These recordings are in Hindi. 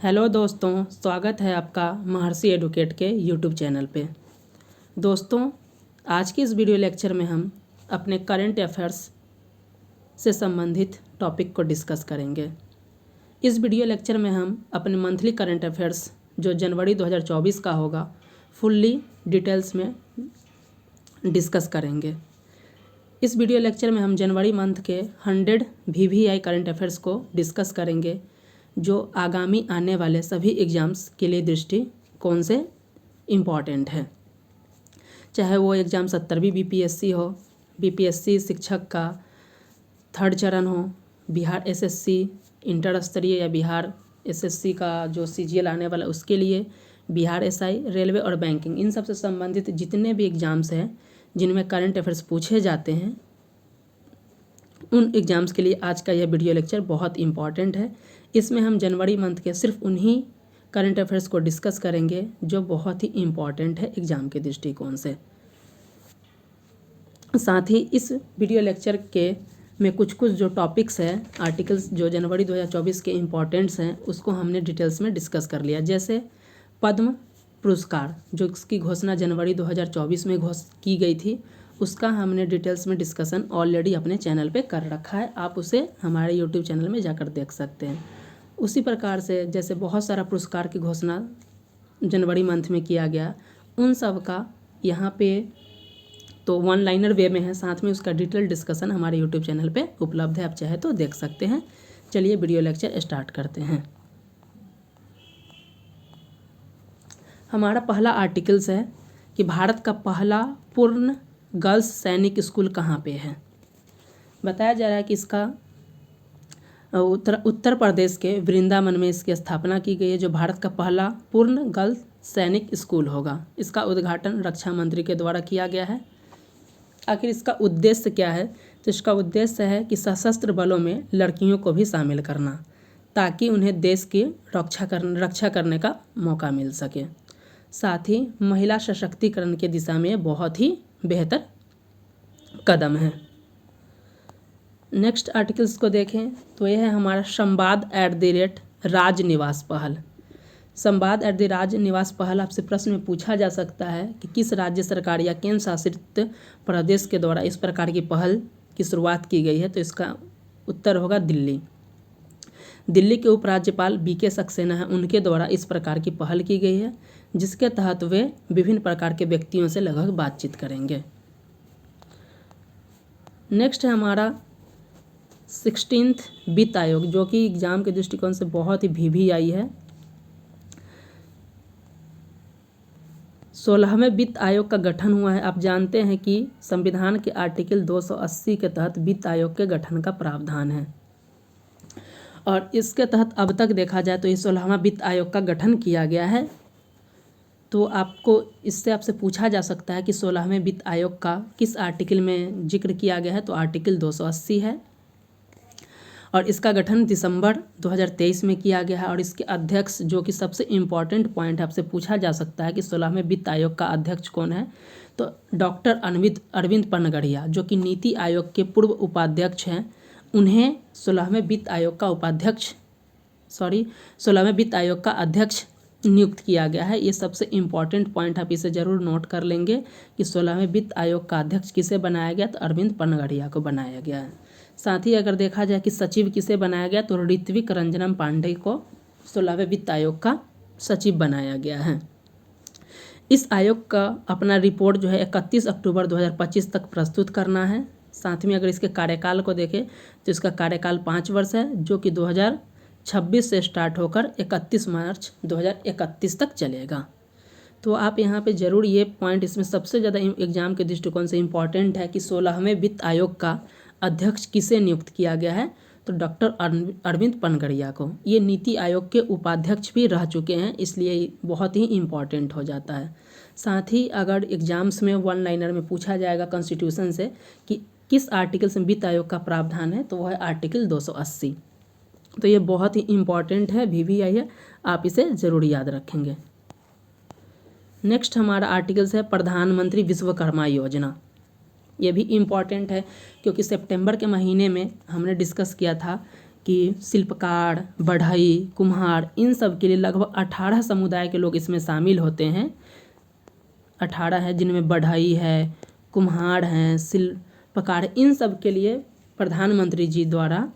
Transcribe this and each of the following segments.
हेलो दोस्तों, स्वागत है आपका महर्षि एडुकेट के यूट्यूब चैनल पे। दोस्तों, आज के इस वीडियो लेक्चर में हम अपने करंट अफेयर्स से संबंधित टॉपिक को डिस्कस करेंगे। इस वीडियो लेक्चर में हम अपने मंथली करंट अफेयर्स जो जनवरी 2024 का होगा फुल्ली डिटेल्स में डिस्कस करेंगे। इस वीडियो लेक्चर में हम जनवरी मंथ के 100 VVI करंट अफेयर्स को डिस्कस करेंगे जो आगामी आने वाले सभी एग्ज़ाम्स के लिए दृष्टिकोण से इम्पॉर्टेंट है, चाहे वो एग्ज़ाम 70वीं BPSC हो, BPSC शिक्षक का 3rd चरण हो, बिहार SSC इंटर स्तरीय या बिहार SSC का जो CGL आने वाला उसके लिए, बिहार SI, रेलवे और बैंकिंग, इन सब से संबंधित जितने भी एग्ज़ाम्स हैं जिनमें करंट अफेयर्स पूछे जाते हैं उन एग्ज़ाम्स के लिए आज का यह वीडियो लेक्चर बहुत इम्पॉर्टेंट है। इसमें हम जनवरी मंथ के सिर्फ उन्हीं करंट अफेयर्स को डिस्कस करेंगे जो बहुत ही इम्पॉर्टेंट है एग्ज़ाम के दृष्टिकोण से। साथ ही इस वीडियो लेक्चर के में कुछ जो टॉपिक्स हैं, आर्टिकल्स जो जनवरी 2024 के इम्पॉर्टेंट्स हैं उसको हमने डिटेल्स में डिस्कस कर लिया। जैसे पद्म पुरस्कार जो इसकी घोषणा जनवरी 2024 में की गई थी, उसका हमने डिटेल्स में डिस्कशन ऑलरेडी अपने चैनल पे कर रखा है, आप उसे हमारे यूट्यूब चैनल में जाकर देख सकते हैं। उसी प्रकार से जैसे बहुत सारा पुरस्कार की घोषणा जनवरी मंथ में किया गया, उन सब का यहाँ पे तो वन लाइनर वे में है, साथ में उसका डिटेल डिस्कशन हमारे यूट्यूब चैनल पे उपलब्ध है, आप चाहे तो देख सकते हैं। चलिए वीडियो लेक्चर स्टार्ट करते हैं। हमारा पहला आर्टिकल्स है कि भारत का पहला पूर्ण गर्ल्स सैनिक स्कूल कहाँ पे है। बताया जा रहा है कि इसका उत्तर प्रदेश के वृंदावन में इसकी स्थापना की गई है, जो भारत का पहला पूर्ण गर्ल्स सैनिक स्कूल होगा। इसका उद्घाटन रक्षा मंत्री के द्वारा किया गया है। आखिर इसका उद्देश्य क्या है? तो इसका उद्देश्य है कि सशस्त्र बलों में लड़कियों को भी शामिल करना, ताकि उन्हें देश की रक्षा करने का मौका मिल सके। साथ ही महिला सशक्तिकरण के दिशा में बहुत ही बेहतर कदम है। नेक्स्ट आर्टिकल्स को देखें तो यह है हमारा संवाद @राज निवास पहल। संवाद @राज निवास पहल आपसे प्रश्न में पूछा जा सकता है कि किस राज्य सरकार या केंद्र शासित प्रदेश के द्वारा इस प्रकार की पहल की शुरुआत की गई है। तो इसका उत्तर होगा दिल्ली। दिल्ली के उपराज्यपाल BK सक्सेना है, उनके द्वारा इस प्रकार की पहल की गई है, जिसके तहत वे विभिन्न प्रकार के व्यक्तियों से लगभग बातचीत करेंगे। नेक्स्ट है हमारा 16th वित्त आयोग, जो कि एग्जाम के दृष्टिकोण से बहुत ही VVI है। 16वें वित्त आयोग का गठन हुआ है। आप जानते हैं कि संविधान के आर्टिकल 280 के तहत वित्त आयोग के गठन का प्रावधान है, और इसके तहत अब तक देखा जाए तो ये 16वां वित्त आयोग का गठन किया गया है। तो इससे आपसे पूछा जा सकता है कि 16वें वित्त आयोग का किस आर्टिकल में जिक्र किया गया है। तो आर्टिकल 280 है, और इसका गठन दिसंबर 2023 में किया गया है। और इसके अध्यक्ष, जो कि सबसे इम्पॉर्टेंट पॉइंट आपसे पूछा जा सकता है कि 16वें वित्त आयोग का अध्यक्ष कौन है, तो डॉक्टर अरविंद पनगड़िया, जो कि नीति आयोग के पूर्व उपाध्यक्ष हैं, उन्हें 16वें वित्त आयोग का अध्यक्ष नियुक्त किया गया है। ये सबसे इम्पॉर्टेंट पॉइंट, आप इसे ज़रूर नोट कर लेंगे कि 16वें वित्त आयोग का अध्यक्ष किसे बनाया गया, तो अरविंद पनगड़िया को बनाया गया है। साथ ही अगर देखा जाए कि सचिव किसे बनाया गया, तो ऋत्विक रंजनम पांडे को 16वें वित्त आयोग का सचिव बनाया गया है। इस आयोग का अपना रिपोर्ट जो है 31 अक्टूबर 2025 तक प्रस्तुत करना है। साथ में अगर इसके कार्यकाल को देखें तो इसका कार्यकाल 5 वर्ष है, जो कि 2026 से स्टार्ट होकर 31 मार्च 2031 तक चलेगा। तो आप यहाँ पे ज़रूर ये पॉइंट, इसमें सबसे ज़्यादा एग्जाम के दृष्टिकोण से इम्पॉर्टेंट है कि 16वें वित्त आयोग का अध्यक्ष किसे नियुक्त किया गया है, तो डॉक्टर अरविंद पनगड़िया को। ये नीति आयोग के उपाध्यक्ष भी रह चुके हैं, इसलिए बहुत ही इम्पॉर्टेंट हो जाता है। साथ ही अगर एग्जाम्स में वन लाइनर में पूछा जाएगा कॉन्स्टिट्यूशन से कि किस आर्टिकल से वित्त आयोग का प्रावधान है, तो वह है आर्टिकल 280। तो ये बहुत ही इम्पॉर्टेंट है, VVI है, आप इसे ज़रूर याद रखेंगे। नेक्स्ट हमारा आर्टिकल्स है प्रधानमंत्री विश्वकर्मा योजना। ये भी इम्पॉर्टेंट है, क्योंकि सितंबर के महीने में हमने डिस्कस किया था कि शिल्पकार, बढ़ई, कुम्हार, इन सब के लिए लगभग 18 समुदाय के लोग इसमें शामिल होते हैं। 18 है, जिनमें बढ़ई है, कुम्हार हैं, शिल्पकार, इन सब के लिए प्रधानमंत्री जी द्वारा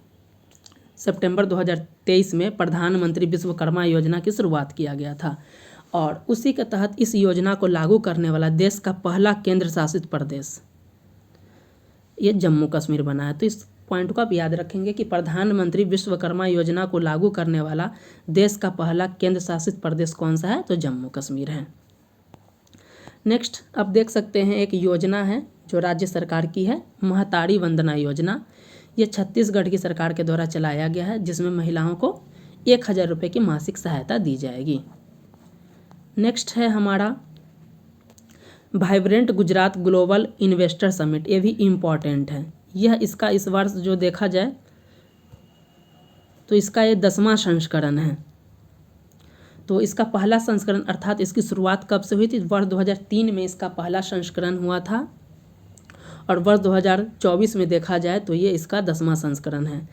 सितंबर 2023 में प्रधानमंत्री विश्वकर्मा योजना की शुरुआत किया गया था। और उसी के तहत इस योजना को लागू करने वाला देश का पहला केंद्र शासित प्रदेश ये जम्मू कश्मीर बना है। तो इस पॉइंट को आप याद रखेंगे कि प्रधानमंत्री विश्वकर्मा योजना को लागू करने वाला देश का पहला केंद्र शासित प्रदेश कौन सा है, तो जम्मू कश्मीर है। नेक्स्ट आप देख सकते हैं एक योजना है जो राज्य सरकार की है, महतारी वंदना योजना। ये छत्तीसगढ़ की सरकार के द्वारा चलाया गया है, जिसमें महिलाओं को 1000 रुपये की मासिक सहायता दी जाएगी। नेक्स्ट है हमारा vibrant Gujarat global investor summit. ये भी इम्पॉर्टेंट है। यह इसका इस वर्ष जो देखा जाए तो इसका ये 10वां संस्करण है। तो इसका पहला संस्करण अर्थात इसकी शुरुआत कब से हुई थी, वर्ष 2003 में इसका पहला संस्करण हुआ था और वर्ष 2024 में देखा जाए तो ये इसका 10वां संस्करण है।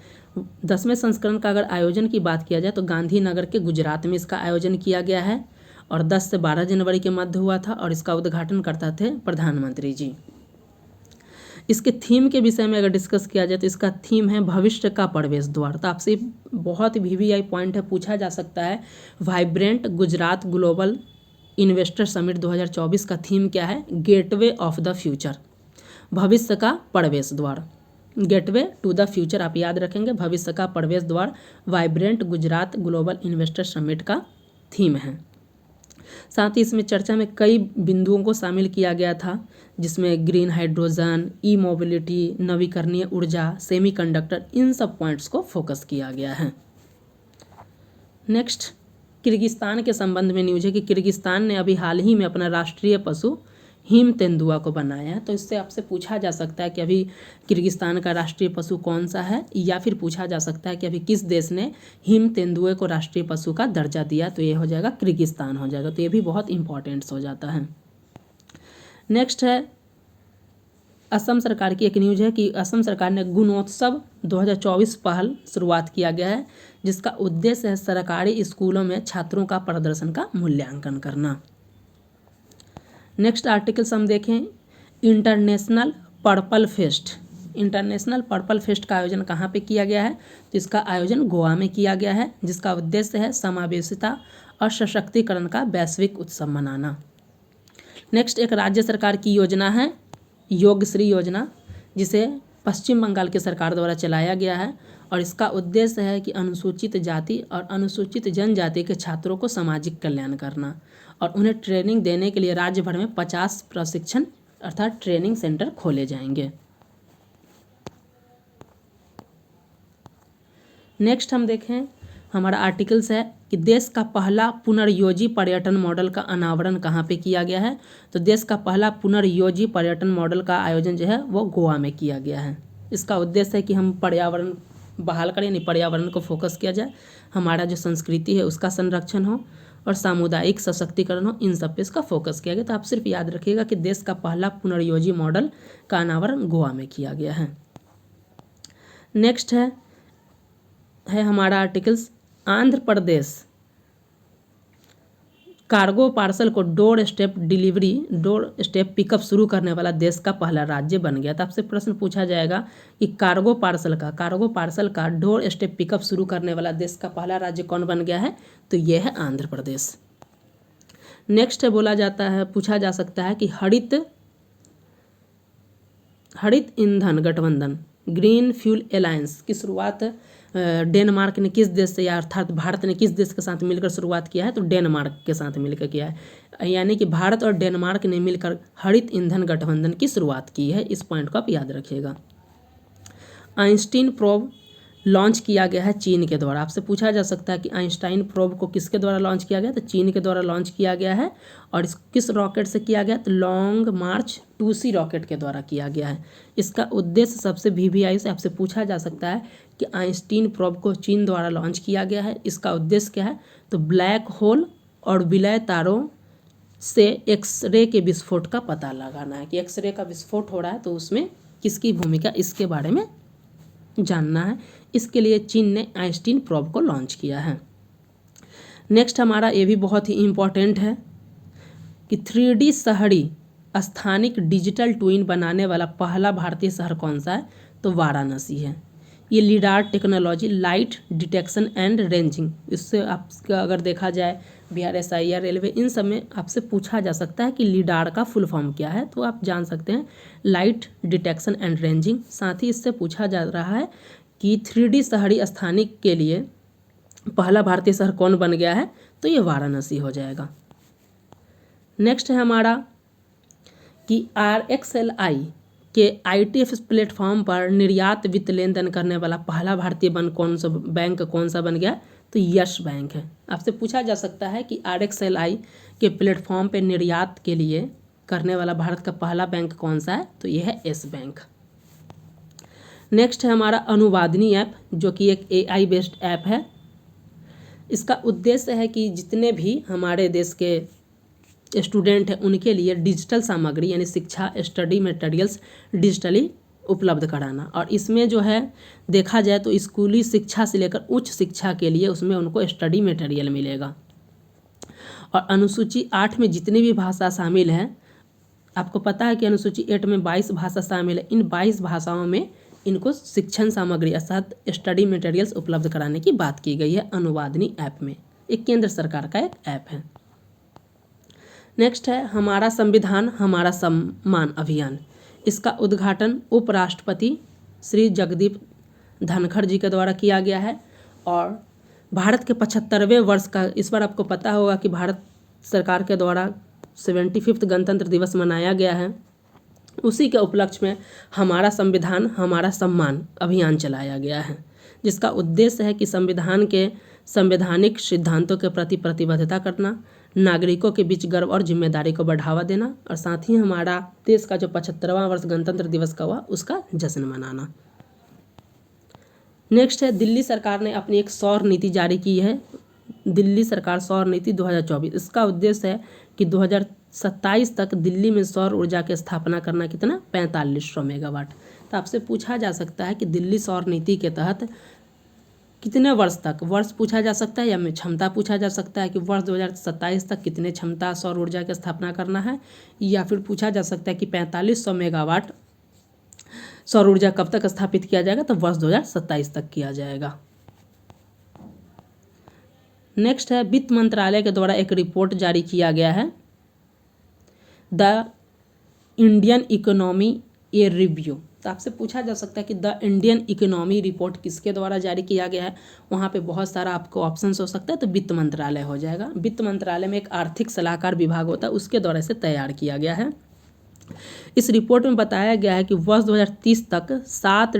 10वें संस्करण का अगर आयोजन की बात किया जाए तो गांधीनगर के गुजरात में इसका आयोजन किया गया है और 10 से 12 जनवरी के मध्य हुआ था और इसका उद्घाटन करता थे प्रधानमंत्री जी। इसके थीम के विषय में अगर डिस्कस किया जाए तो इसका थीम है भविष्य का प्रवेश द्वार। तो आपसे बहुत VVI पॉइंट है, पूछा जा सकता है vibrant Gujarat global investor summit 2024 का थीम क्या है, गेटवे ऑफ द फ्यूचर, भविष्य का प्रवेश द्वार, गेटवे टू द फ्यूचर आप याद रखेंगे, भविष्य का प्रवेश द्वार vibrant Gujarat global investor summit का थीम है। साथ ही इसमें चर्चा में कई बिंदुओं को शामिल किया गया था, जिसमें ग्रीन हाइड्रोजन, ई मोबिलिटी, नवीकरणीय ऊर्जा, सेमीकंडक्टर, इन सब पॉइंट्स को फोकस किया गया है। नेक्स्ट किर्गिस्तान के संबंध में न्यूज है कि किर्गिस्तान ने अभी हाल ही में अपना राष्ट्रीय पशु हिम तेंदुआ को बनाया है। तो इससे आपसे पूछा जा सकता है कि अभी किर्गिस्तान का राष्ट्रीय पशु कौन सा है, या फिर पूछा जा सकता है कि अभी किस देश ने हिम तेंदुए को राष्ट्रीय पशु का दर्जा दिया, तो ये हो जाएगा किर्गिस्तान हो जाएगा। तो ये भी बहुत इंपॉर्टेंट हो जाता है। नेक्स्ट है असम सरकार की एक न्यूज है कि असम सरकार ने गुणोत्सव 2024 पहल शुरुआत किया गया है, जिसका उद्देश्य है सरकारी स्कूलों में छात्रों का प्रदर्शन का मूल्यांकन करना। नेक्स्ट आर्टिकल्स हम देखें, international purple fest. International purple fest का आयोजन कहाँ पे किया गया है, तो इसका आयोजन गोवा में किया गया है, जिसका उद्देश्य है समावेशिता और सशक्तिकरण का वैश्विक उत्सव मनाना। नेक्स्ट एक राज्य सरकार की योजना है योगश्री योजना, जिसे पश्चिम बंगाल की सरकार द्वारा चलाया गया है और इसका उद्देश्य है कि अनुसूचित जाति और अनुसूचित जनजाति के छात्रों को सामाजिक कल्याण करना और उन्हें ट्रेनिंग देने के लिए राज्य भर में 50 प्रशिक्षण अर्थात ट्रेनिंग सेंटर खोले जाएंगे। नेक्स्ट हम देखें हमारा आर्टिकल्स है कि देश का पहला पुनर्योजी पर्यटन मॉडल का अनावरण कहाँ पे किया गया है, तो देश का पहला पुनर्योजी पर्यटन मॉडल का आयोजन जो है वो गोवा में किया गया है। इसका उद्देश्य है कि हम पर्यावरण बहाल करें, यानी पर्यावरण को फोकस किया जाए, हमारा जो संस्कृति है उसका संरक्षण हो और सामुदायिक सशक्तिकरण हो, इन सब पे इसका फोकस किया गया। तो आप सिर्फ याद रखिएगा कि देश का पहला पुनर्योजी मॉडल का अनावरण गोवा में किया गया है। नेक्स्ट है हमारा articles, Andhra Pradesh cargo parcel को डोर स्टेप पिकअप शुरू करने वाला देश का पहला राज्य बन गया। तो आपसे प्रश्न पूछा जाएगा कि कार्गो पार्सल का डोर स्टेप पिकअप शुरू करने वाला देश का पहला राज्य कौन बन गया है, तो यह है आंध्र प्रदेश। नेक्स्ट है पूछा जा सकता है कि हरित ईंधन गठबंधन ग्रीन फ्यूल अलायंस की शुरुआत डेनमार्क ने किस देश से, या अर्थात भारत ने किस देश के साथ मिलकर शुरुआत किया है, तो डेनमार्क के साथ मिलकर किया है। यानी कि भारत और डेनमार्क ने मिलकर हरित ईंधन गठबंधन की शुरुआत की है। इस पॉइंट को आप याद रखिएगा। आइंस्टीन प्रोब लॉन्च किया गया है चीन के द्वारा। आपसे पूछा जा सकता है कि आइंस्टाइन प्रोब को किसके द्वारा लॉन्च किया गया, तो चीन के द्वारा लॉन्च किया गया है। और किस रॉकेट से किया गया, तो लॉन्ग मार्च 2C रॉकेट के द्वारा किया गया है। इसका उद्देश्य सबसे VVI से आपसे पूछा जा सकता है कि आइंस्टीन प्रोब को चीन द्वारा लॉन्च किया गया है, इसका उद्देश्य क्या है, तो ब्लैक होल और विलय तारों से एक्सरे के विस्फोट का पता लगाना है कि एक्सरे का विस्फोट हो रहा है तो उसमें किसकी भूमिका, इसके बारे में जानना है। इसके लिए चीन ने आइंस्टीन प्रोब को लॉन्च किया है। नेक्स्ट हमारा ये भी बहुत ही इम्पोर्टेंट है कि 3D शहरी स्थानिक डिजिटल ट्विन बनाने वाला पहला भारतीय शहर कौन सा है, तो वाराणसी है। ये lidar technology, light detection and ranging, इससे आपका अगर देखा जाए BRSIR रेलवे, इन सब में आपसे पूछा जा सकता है कि लिडार का फुल फॉर्म क्या है, तो आप जान सकते हैं लाइट डिटेक्शन एंड रेंजिंग। साथ ही इससे पूछा जा रहा है कि 3D शहरी स्थानिक के लिए पहला भारतीय शहर कौन बन गया है, तो ये वाराणसी हो जाएगा। नेक्स्ट है हमारा कि RXLI के ITF प्लेटफॉर्म पर निर्यात वित्त लेन देन करने वाला पहला भारतीय बैंक कौन सा बन गया, तो यस बैंक है। आपसे पूछा जा सकता है कि RXLI के प्लेटफॉर्म पे निर्यात के लिए करने वाला भारत का पहला बैंक कौन सा है, तो यह है येस बैंक। नेक्स्ट है हमारा अनुवादनी ऐप, जो कि एक AI बेस्ड ऐप है। इसका उद्देश्य है कि जितने भी हमारे देश के स्टूडेंट हैं उनके लिए डिजिटल सामग्री यानी शिक्षा, स्टडी मटेरियल्स डिजिटली उपलब्ध कराना। और इसमें जो है देखा जाए तो स्कूली शिक्षा से लेकर उच्च शिक्षा के लिए उसमें उनको स्टडी मटेरियल मिलेगा। और अनुसूची 8 में जितनी भी भाषा शामिल है, आपको पता है कि अनुसूची 8 में 22 भाषा शामिल है। इन 22 भाषाओं में इनको शिक्षण सामग्री अर्थात स्टडी मटेरियल्स उपलब्ध कराने की बात की गई है अनुवादनी ऐप में। एक केंद्र सरकार का एक ऐप है। नेक्स्ट है हमारा संविधान हमारा सम्मान अभियान। इसका उद्घाटन उपराष्ट्रपति श्री जगदीप धनखड़ जी के द्वारा किया गया है। और भारत के 75वें वर्ष का इस बार आपको पता होगा कि भारत सरकार के द्वारा 75वां गणतंत्र दिवस मनाया गया है। उसी के उपलक्ष्य में हमारा संविधान हमारा सम्मान अभियान चलाया गया है, जिसका उद्देश्य है कि संविधान के संवैधानिक सिद्धांतों के प्रति प्रतिबद्धता करना, नागरिकों के बीच गर्व और जिम्मेदारी को बढ़ावा देना, और साथ ही हमारा देश का जो 75वां वर्ष गणतंत्र दिवस का हुआ उसका जश्न मनाना। नेक्स्ट है दिल्ली सरकार ने अपनी एक सौर नीति जारी की है, दिल्ली सरकार सौर नीति 2024। इसका उद्देश्य है कि 2027 तक दिल्ली में सौर ऊर्जा की स्थापना करना कितना, 4500 मेगावाट। तो आपसे पूछा जा सकता है कि दिल्ली सौर नीति के तहत कितने वर्ष तक, वर्ष पूछा जा सकता है या में क्षमता पूछा जा सकता है कि वर्ष 2027 तक कितने क्षमता सौर ऊर्जा की स्थापना करना है, या फिर पूछा जा सकता है कि 4500 मेगावाट सौर ऊर्जा कब तक स्थापित किया जाएगा, तो वर्ष 2027 तक किया जाएगा। नेक्स्ट है वित्त मंत्रालय के द्वारा एक रिपोर्ट जारी किया गया है, the Indian economy a review. तो आपसे पूछा जा सकता है कि द इंडियन इकोनॉमी रिपोर्ट किसके द्वारा जारी किया गया है। वहाँ पे बहुत सारा आपको ऑप्शंस हो सकता है, तो वित्त मंत्रालय हो जाएगा। वित्त मंत्रालय में एक आर्थिक सलाहकार विभाग होता है, उसके द्वारा इसे तैयार किया गया है। इस रिपोर्ट में बताया गया है कि वर्ष 2030 तक 7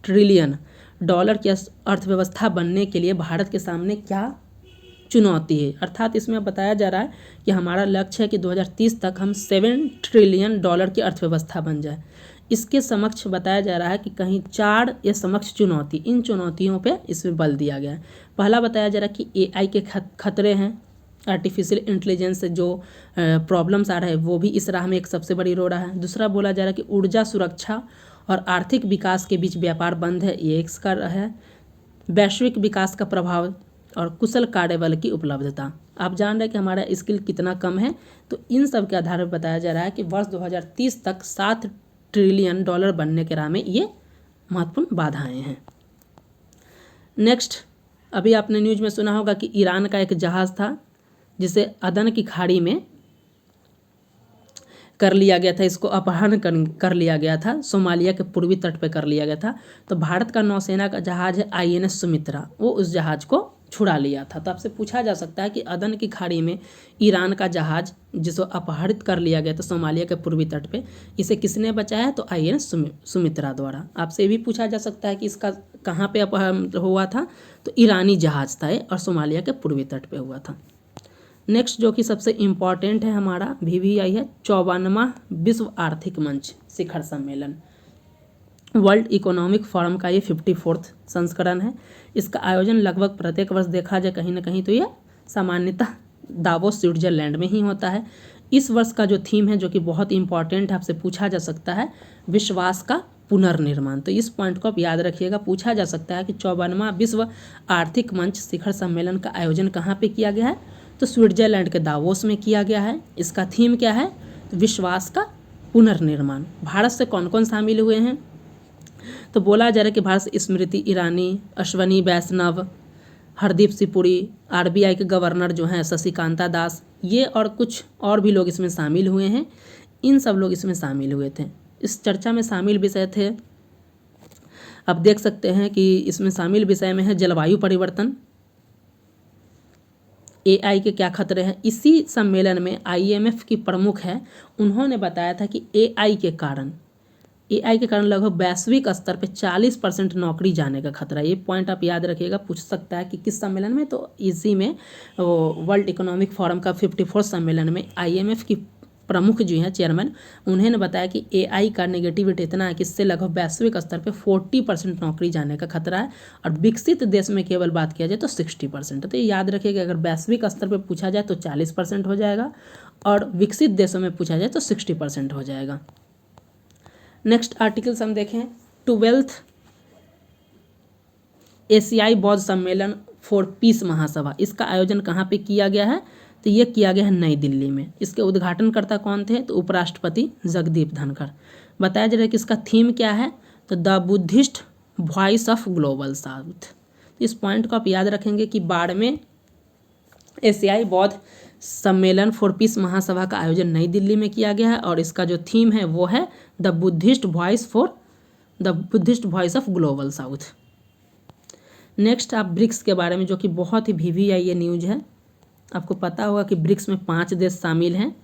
ट्रिलियन डॉलर की अर्थव्यवस्था बनने के लिए भारत के सामने क्या चुनौती है। अर्थात इसमें बताया जा रहा है कि हमारा लक्ष्य है कि 2030 तक हम 7 ट्रिलियन डॉलर की अर्थव्यवस्था बन जाए। इसके समक्ष बताया जा रहा है कि कहीं 4 ये समक्ष चुनौती, इन चुनौतियों पे इसमें बल दिया गया है। पहला बताया जा रहा है कि AI के खतरे हैं, आर्टिफिशियल इंटेलिजेंस से जो प्रॉब्लम्स आ रहे हैं वो भी इस राह में एक सबसे बड़ी रो रहा है। दूसरा बोला जा रहा है कि ऊर्जा सुरक्षा और आर्थिक विकास के बीच व्यापार बंद है, ये एक कर रहा है। वैश्विक विकास का प्रभाव और कुशल कार्यबल की उपलब्धता। आप जान रहे हैं कि हमारा स्किल कितना कम है, तो इन सब के आधार पर बताया जा रहा है कि वर्ष 2030 तक 7 ट्रिलियन डॉलर बनने के राह में ये महत्वपूर्ण बाधाएं हैं। नेक्स्ट, अभी आपने न्यूज़ में सुना होगा कि ईरान का एक जहाज़ था जिसे अदन की खाड़ी में कर लिया गया था, इसको अपहरण कर लिया गया था, सोमालिया के पूर्वी तट पे कर लिया गया था। तो भारत का नौसेना का जहाज़ है INS सुमित्रा, वो उस जहाज़ को छुड़ा लिया था। तो आपसे पूछा जा सकता है कि अदन की खाड़ी में ईरान का जहाज़ जिसको अपहरित कर लिया गया था सोमालिया के पूर्वी तट पे, इसे किसने बचाया है, तो INS सुमित्रा द्वारा। आपसे ये भी पूछा जा सकता है कि इसका कहाँ पे अपहरण हुआ था, तो ईरानी जहाज़ था और सोमालिया के पूर्वी तट पे हुआ था। नेक्स्ट जो कि सबसे इम्पॉर्टेंट है हमारा VVI है 54वां विश्व आर्थिक मंच शिखर सम्मेलन, वर्ल्ड इकोनॉमिक फोरम का ये 54वां संस्करण है। इसका आयोजन लगभग प्रत्येक वर्ष देखा जाए कहीं ना कहीं तो ये सामान्यतः दावोस स्विट्जरलैंड में ही होता है। इस वर्ष का जो थीम है जो कि बहुत इंपॉर्टेंट है, आपसे पूछा जा सकता है, विश्वास का पुनर्निर्माण। तो इस पॉइंट को आप याद रखिएगा, पूछा जा सकता है कि 54वां विश्व आर्थिक मंच शिखर सम्मेलन का आयोजन कहाँ पे किया गया है, तो स्विट्जरलैंड के दावोस में किया गया है। इसका थीम क्या है, तो विश्वास का पुनर्निर्माण। भारत से कौन कौन शामिल हुए हैं, तो बोला जा रहा है कि भारत से स्मृति ईरानी, अश्वनी वैष्णव, हरदीप सिंह पुरी, आरबीआई के गवर्नर जो हैं शशिकांता दास, ये और कुछ और भी लोग इसमें शामिल हुए हैं। इन सब लोग इसमें शामिल हुए थे। इस चर्चा में शामिल विषय थे, आप देख सकते हैं कि इसमें शामिल विषय में है जलवायु परिवर्तन, एआई के क्या खतरे हैं। इसी सम्मेलन में आईएमएफ की प्रमुख है, उन्होंने बताया था कि एआई के कारण लगभग वैश्विक स्तर पे 40% नौकरी जाने का खतरा है। ये पॉइंट आप याद रखिएगा, पूछ सकता है कि किस सम्मेलन में, तो इसी में वर्ल्ड इकोनॉमिक फोरम का 54 सम्मेलन में आईएमएफ की प्रमुख जो हैं चेयरमैन, उन्होंने बताया कि एआई का नेगेटिविटी इतना है कि इससे लगभग वैश्विक स्तर पे 40% नौकरी जाने का खतरा है, और विकसित देश में केवल बात किया जाए तो 60%। तो ये याद रखिएगा, अगर वैश्विक स्तर पे पूछा जाए तो 40% हो जाएगा, और विकसित देशों में पूछा जाए तो 60% हो जाएगा। नेक्स्ट आर्टिकल्स हम देखें, 12th एशियाई बौद्ध सम्मेलन फॉर पीस महासभा, इसका आयोजन कहाँ पे किया गया है, तो ये किया गया है नई दिल्ली में। इसके उद्घाटनकर्ता कौन थे, तो उपराष्ट्रपति जगदीप धनखड़। बताया जा रहा है कि इसका थीम क्या है, तो the Buddhist voice of global south. इस पॉइंट को आप याद रखेंगे कि बाड़मेर एशियाई बौद्ध सम्मेलन फॉर पीस महासभा का आयोजन नई दिल्ली में किया गया है, और इसका जो थीम है वो है the Buddhist voice of global south. Next आप ब्रिक्स के बारे में, जो कि बहुत ही VVI ये न्यूज है, आपको पता होगा कि ब्रिक्स में 5 देश शामिल हैं।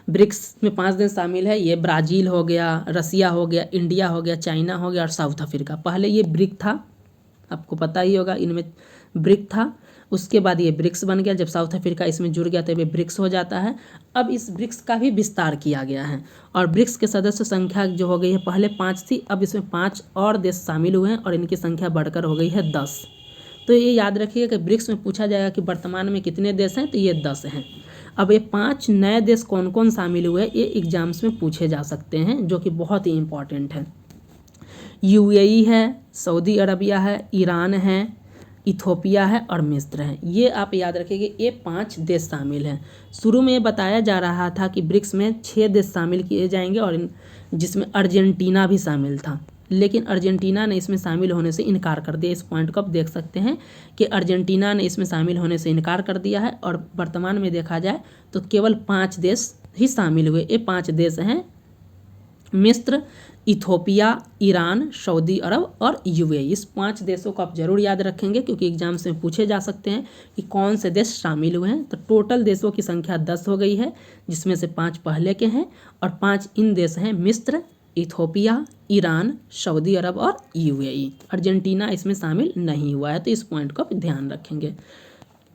ब्रिक्स में 5 देश शामिल है, ये ब्राज़ील हो गया, रसिया हो गया, इंडिया हो गया, चाइना हो गया और साउथ अफ्रीका। पहले ये ब्रिक था, आपको पता ही होगा, इनमें ब्रिक था, उसके बाद ये ब्रिक्स बन गया। जब साउथ अफ्रीका इसमें जुड़ गया तो ये ब्रिक्स हो जाता है। अब इस ब्रिक्स का भी विस्तार किया गया है, और ब्रिक्स के सदस्य संख्या जो हो गई है, पहले 5 थी, अब इसमें 5 और देश शामिल हुए हैं, और इनकी संख्या बढ़कर हो गई है 10। तो ये याद रखिएगा कि ब्रिक्स में पूछा जाएगा कि वर्तमान में कितने देश हैं, तो ये 10 हैं। अब ये 5 नए देश कौन कौन शामिल हुए, ये एग्जाम्स में पूछे जा सकते हैं, जो कि बहुत ही इंपॉर्टेंट है। यूएई है, सऊदी अरबिया है, ईरान है, इथोपिया है और मिस्र है। ये आप याद रखिएगा, ये 5 देश शामिल हैं। शुरू में बताया जा रहा था कि ब्रिक्स में 6 देश शामिल किए जाएंगे, और जिसमें अर्जेंटीना भी शामिल था, लेकिन अर्जेंटीना ने इसमें शामिल होने से इनकार कर दिया। इस पॉइंट को आप देख सकते हैं कि अर्जेंटीना ने इसमें शामिल होने से इनकार कर दिया है, और वर्तमान में देखा जाए तो केवल 5 देश ही शामिल हुए। ये 5 देश हैं मिस्र, इथोपिया, ईरान, सऊदी अरब और यूएई। इस 5 देशों को आप जरूर याद रखेंगे, क्योंकि एग्जाम्स में पूछे जा सकते हैं कि कौन से देश शामिल हुए हैं। तो टोटल देशों की संख्या 10 हो गई है, जिसमें से 5 पहले के हैं, और 5 इन देश हैं मिस्र, इथोपिया, ईरान, सऊदी अरब और यूएई। अर्जेंटीना इसमें शामिल नहीं हुआ है, तो इस पॉइंट को आप ध्यान रखेंगे।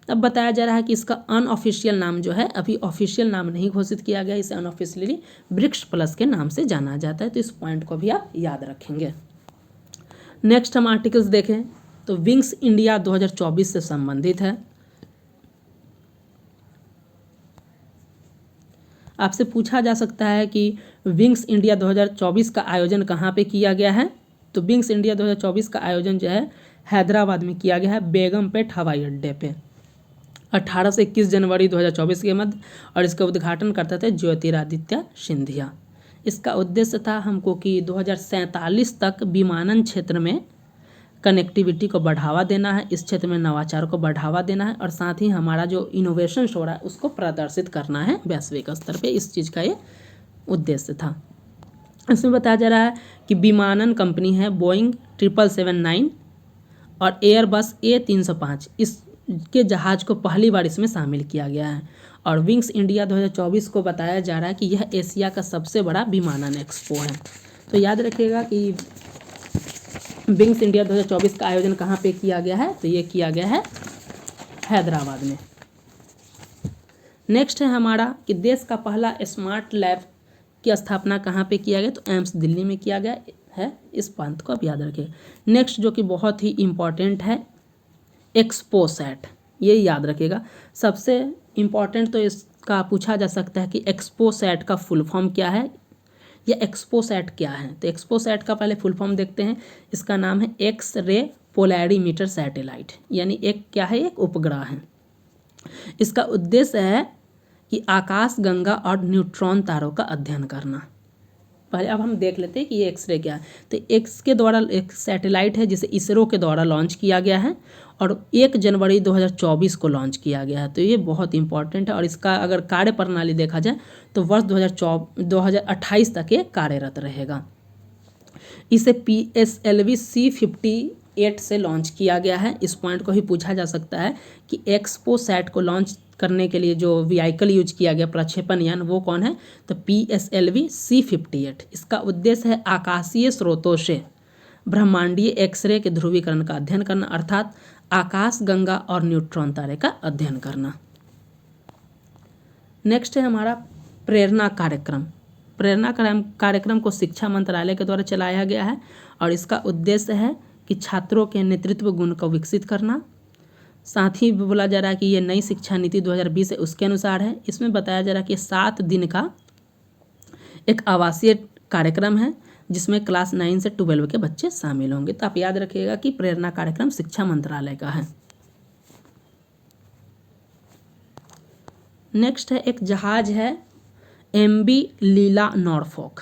अब बताया जा रहा है कि इसका अनऑफिशियल नाम जो है, अभी ऑफिशियल नाम नहीं घोषित किया गया, इसे अनऑफिशियली ब्रिक्स प्लस के नाम से जाना जाता है। तो इस पॉइंट को भी आप याद रखेंगे। नेक्स्ट हम आर्टिकल्स देखें, तो विंग्स इंडिया 2024 से संबंधित है। आपसे पूछा जा सकता है कि विंग्स इंडिया 2024 का आयोजन कहाँ पे किया गया है, तो विंग्स इंडिया 2024 का आयोजन जो है हैदराबाद में किया गया है, बेगमपेट हवाई अड्डे पे 18 से 21 जनवरी 2024 के मध्य, और इसका उद्घाटन करते थे ज्योतिरादित्य सिंधिया। इसका उद्देश्य था हमको कि 2047 तक विमानन क्षेत्र में कनेक्टिविटी को बढ़ावा देना है, इस क्षेत्र में नवाचार को बढ़ावा देना है, और साथ ही हमारा जो इनोवेशन हो रहा है उसको प्रदर्शित करना है वैश्विक स्तर पे। इस चीज़ का ये उद्देश्य था। इसमें बताया जा रहा है कि विमानन कंपनी है बोइंग 777-9 और एयरबस A305, इसके जहाज़ को पहली बार इसमें शामिल किया गया है। और विंग्स इंडिया 2024 को बताया जा रहा है कि यह एशिया का सबसे बड़ा विमानन एक्सपो है। तो याद रखिएगा कि विंग्स इंडिया 2024 का आयोजन कहाँ पे किया गया है, तो ये किया गया है हैदराबाद में। नेक्स्ट है हमारा कि देश का पहला स्मार्ट लैब की स्थापना कहाँ पे किया गया, तो एम्स दिल्ली में किया गया है। इस बात को आप याद रखिए। नेक्स्ट जो कि बहुत ही इम्पॉर्टेंट है, एक्सपोसैट, ये याद रखिएगा। सबसे इम्पॉर्टेंट तो इसका पूछा जा सकता है कि एक्सपोसैट का फुल फॉर्म क्या है। या एक्सपोसैट क्या है? तो एक्सपोसैट का पहले फुल फॉर्म देखते हैं। इसका नाम है एक्स रे पोलैरीमीटर सैटेलाइट, यानी एक क्या है, एक उपग्रह है। इसका उद्देश्य है कि आकाश गंगा और न्यूट्रॉन तारों का अध्ययन करना। पहले अब हम देख लेते हैं कि ये एक्सरे क्या है। तो एक्स के द्वारा एक सैटेलाइट है जिसे इसरो के द्वारा लॉन्च किया गया है और 1 जनवरी 2024 को लॉन्च किया गया है। तो ये बहुत इंपॉर्टेंट है और इसका अगर कार्य प्रणाली देखा जाए तो वर्ष 2028 तक ये कार्यरत रहेगा। इसे PSLV C58 से लॉन्च किया गया है। इस पॉइंट को ही पूछा जा सकता है कि एक्सपोसैट को लॉन्च करने के लिए जो व्हीकल यूज किया गया, प्रक्षेपण यान, वो कौन है? तो PSLV C58। इसका उद्देश्य है आकाशीय स्रोतों से ब्रह्मांडीय एक्सरे के ध्रुवीकरण का अध्ययन करना, अर्थात आकाश गंगा और न्यूट्रॉन तारे का अध्ययन करना। नेक्स्ट है हमारा प्रेरणा कार्यक्रम। प्रेरणा कार्यक्रम को शिक्षा मंत्रालय के द्वारा चलाया गया है और इसका उद्देश्य है कि छात्रों के नेतृत्व गुण को विकसित करना। साथ ही बोला जा रहा है कि ये नई शिक्षा नीति 2020 है उसके अनुसार है। इसमें बताया जा रहा है कि 7 दिन का एक आवासीय कार्यक्रम है जिसमें क्लास 9 से 12 के बच्चे शामिल होंगे। तो आप याद रखिएगा कि प्रेरणा कार्यक्रम शिक्षा मंत्रालय का है। नेक्स्ट है एक जहाज है MV लीला नॉरफॉक।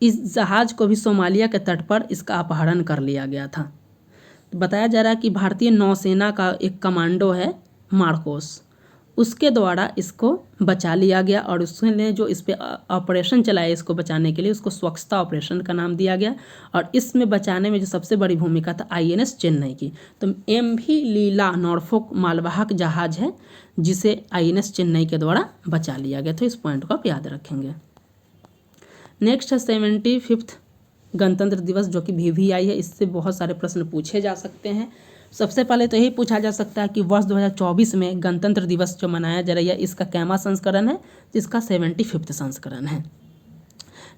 इस जहाज को भी सोमालिया के तट पर इसका अपहरण कर लिया गया था। तो बताया जा रहा है कि भारतीय नौसेना का एक कमांडो है मार्कोस, उसके द्वारा इसको बचा लिया गया और उसने जो इस पे ऑपरेशन चलाया इसको बचाने के लिए, उसको स्वच्छता ऑपरेशन का नाम दिया गया। और इसमें बचाने में जो सबसे बड़ी भूमिका था INS चेन्नई की। तो MV लीला नॉरफॉक मालवाहक जहाज है जिसे INS चेन्नई के द्वारा बचा लिया गया। तो इस पॉइंट को आप याद रखेंगे। नेक्स्ट है 75वां गणतंत्र दिवस जो कि VVI है। इससे बहुत सारे प्रश्न पूछे जा सकते हैं। सबसे पहले तो यही पूछा जा सकता है कि वर्ष 2024 में गणतंत्र दिवस जो मनाया जा रहा है इसका कैमा संस्करण है, जिसका 75वां संस्करण है।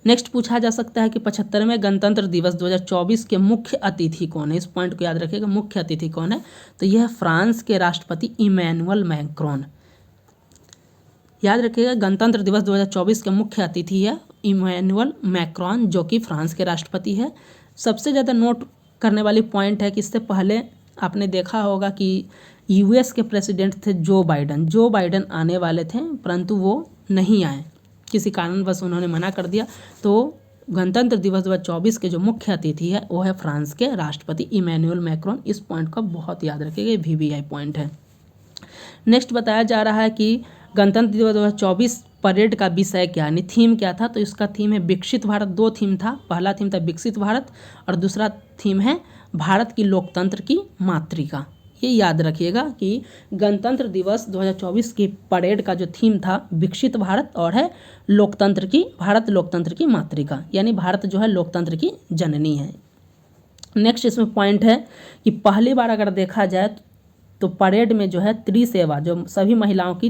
नेक्स्ट पूछा जा सकता है कि 75वें गणतंत्र दिवस 2024 के मुख्य अतिथि कौन है? इस पॉइंट को याद रखिएगा, मुख्य अतिथि कौन है? तो यह फ्रांस के राष्ट्रपति इमैनुअल मैक्रोन। याद रखिएगा गणतंत्र दिवस 2024 के मुख्य अतिथि है इमैनुअल मैक्रोन जो कि फ्रांस के राष्ट्रपति है। सबसे ज़्यादा नोट करने वाली पॉइंट है कि इससे पहले आपने देखा होगा कि US के प्रेसिडेंट थे जो बाइडन आने वाले थे परंतु वो नहीं आए, किसी कारणवश उन्होंने मना कर दिया। तो गणतंत्र दिवस 2024 के जो मुख्य अतिथि है वो है फ्रांस के राष्ट्रपति इमैनुअल मैक्रोन। इस पॉइंट को बहुत याद रखिएगा, VVI पॉइंट है। नेक्स्ट बताया जा रहा है कि गणतंत्र दिवस 2024 परेड का विषय क्या है, थीम क्या था? तो इसका थीम है विकसित भारत। 2 थीम था, पहला थीम था विकसित भारत और दूसरा थीम है भारत की लोकतंत्र की मातृका। ये याद रखिएगा कि गणतंत्र दिवस 2024 की परेड का जो थीम था विकसित भारत और है भारत लोकतंत्र की मातृका, यानी भारत जो है लोकतंत्र की जननी है। नेक्स्ट इसमें पॉइंट है कि पहली बार अगर देखा जाए तो परेड में जो है त्रिसेवा, जो सभी महिलाओं की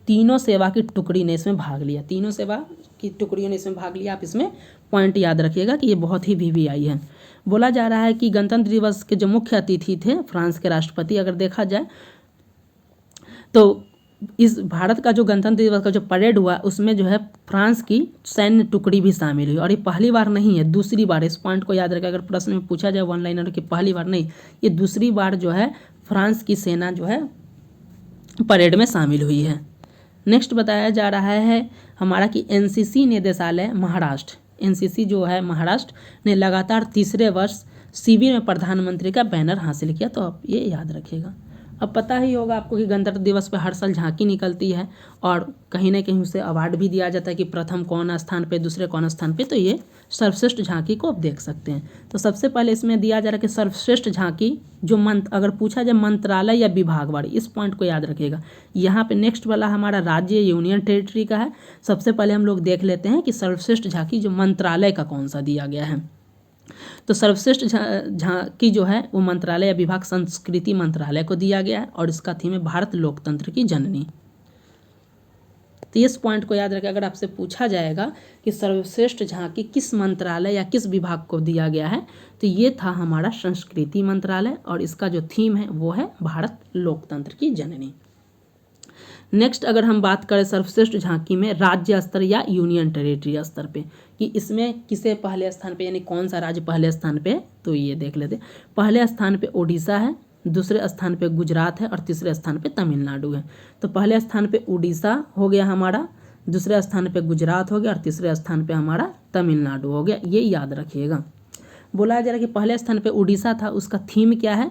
तीनों सेवा की टुकड़ी ने इसमें भाग लिया, तीनों सेवा की टुकड़ियों ने इसमें भाग लिया। आप इसमें पॉइंट याद रखिएगा कि ये बहुत ही VVI है। बोला जा रहा है कि गणतंत्र दिवस के जो मुख्य अतिथि थे फ्रांस के राष्ट्रपति, अगर देखा जाए तो इस भारत का जो गणतंत्र दिवस का जो परेड हुआ उसमें जो है फ्रांस की सैन्य टुकड़ी भी शामिल हुई और ये पहली बार नहीं है, दूसरी बार। इस पॉइंट को याद रखें, अगर प्रश्न में पूछा जाए वन लाइनर की पहली बार नहीं, ये दूसरी बार जो है फ्रांस की सेना जो है परेड में शामिल हुई है। नेक्स्ट बताया जा रहा है हमारा कि NCC निदेशालय महाराष्ट्र, NCC जो है महाराष्ट्र ने लगातार तीसरे वर्ष शिविर में प्रधानमंत्री का बैनर हासिल किया। तो आप ये याद रखिएगा। अब पता ही होगा आपको कि गणतंत्र दिवस पर हर साल झांकी निकलती है और कहीं ना कहीं उसे अवार्ड भी दिया जाता है कि प्रथम कौन स्थान पे, दूसरे कौन स्थान पे। तो ये सर्वश्रेष्ठ झांकी को आप देख सकते हैं। तो सबसे पहले इसमें दिया जा रहा है कि सर्वश्रेष्ठ झांकी जो अगर पूछा जाए मंत्रालय या विभाग वाली, इस पॉइंट को याद रखिएगा। यहाँ पे नेक्स्ट वाला हमारा राज्य यूनियन टेरिटरी का है। सबसे पहले हम लोग देख लेते हैं कि सर्वश्रेष्ठ झांकी जो मंत्रालय का कौन सा दिया गया है। तो सर्वश्रेष्ठ झांकी जो है वो मंत्रालय या विभाग संस्कृति मंत्रालय को दिया गया है और इसका थीम है भारत लोकतंत्र की जननी। तो इस पॉइंट को याद रखें, अगर आपसे पूछा जाएगा कि सर्वश्रेष्ठ झांकी किस मंत्रालय या किस विभाग को दिया गया है तो ये था हमारा संस्कृति मंत्रालय और इसका जो थीम है वो है भारत लोकतंत्र की जननी। नेक्स्ट अगर हम बात करें सर्वश्रेष्ठ झांकी में राज्य स्तर या यूनियन टेरिटरी स्तर पे कि इसमें किसे पहले स्थान पे यानी कौन सा राज्य पहले स्थान पे, तो ये देख लेते। पहले स्थान पे उड़ीसा है, दूसरे स्थान पे गुजरात है और तीसरे स्थान पे तमिलनाडु है। तो पहले स्थान पे उड़ीसा हो गया हमारा, दूसरे स्थान पे गुजरात हो गया और तीसरे स्थान पे हमारा तमिलनाडु हो गया। ये याद रखिएगा। बोला जा रहा है कि पहले स्थान पे उड़ीसा था, उसका थीम क्या है,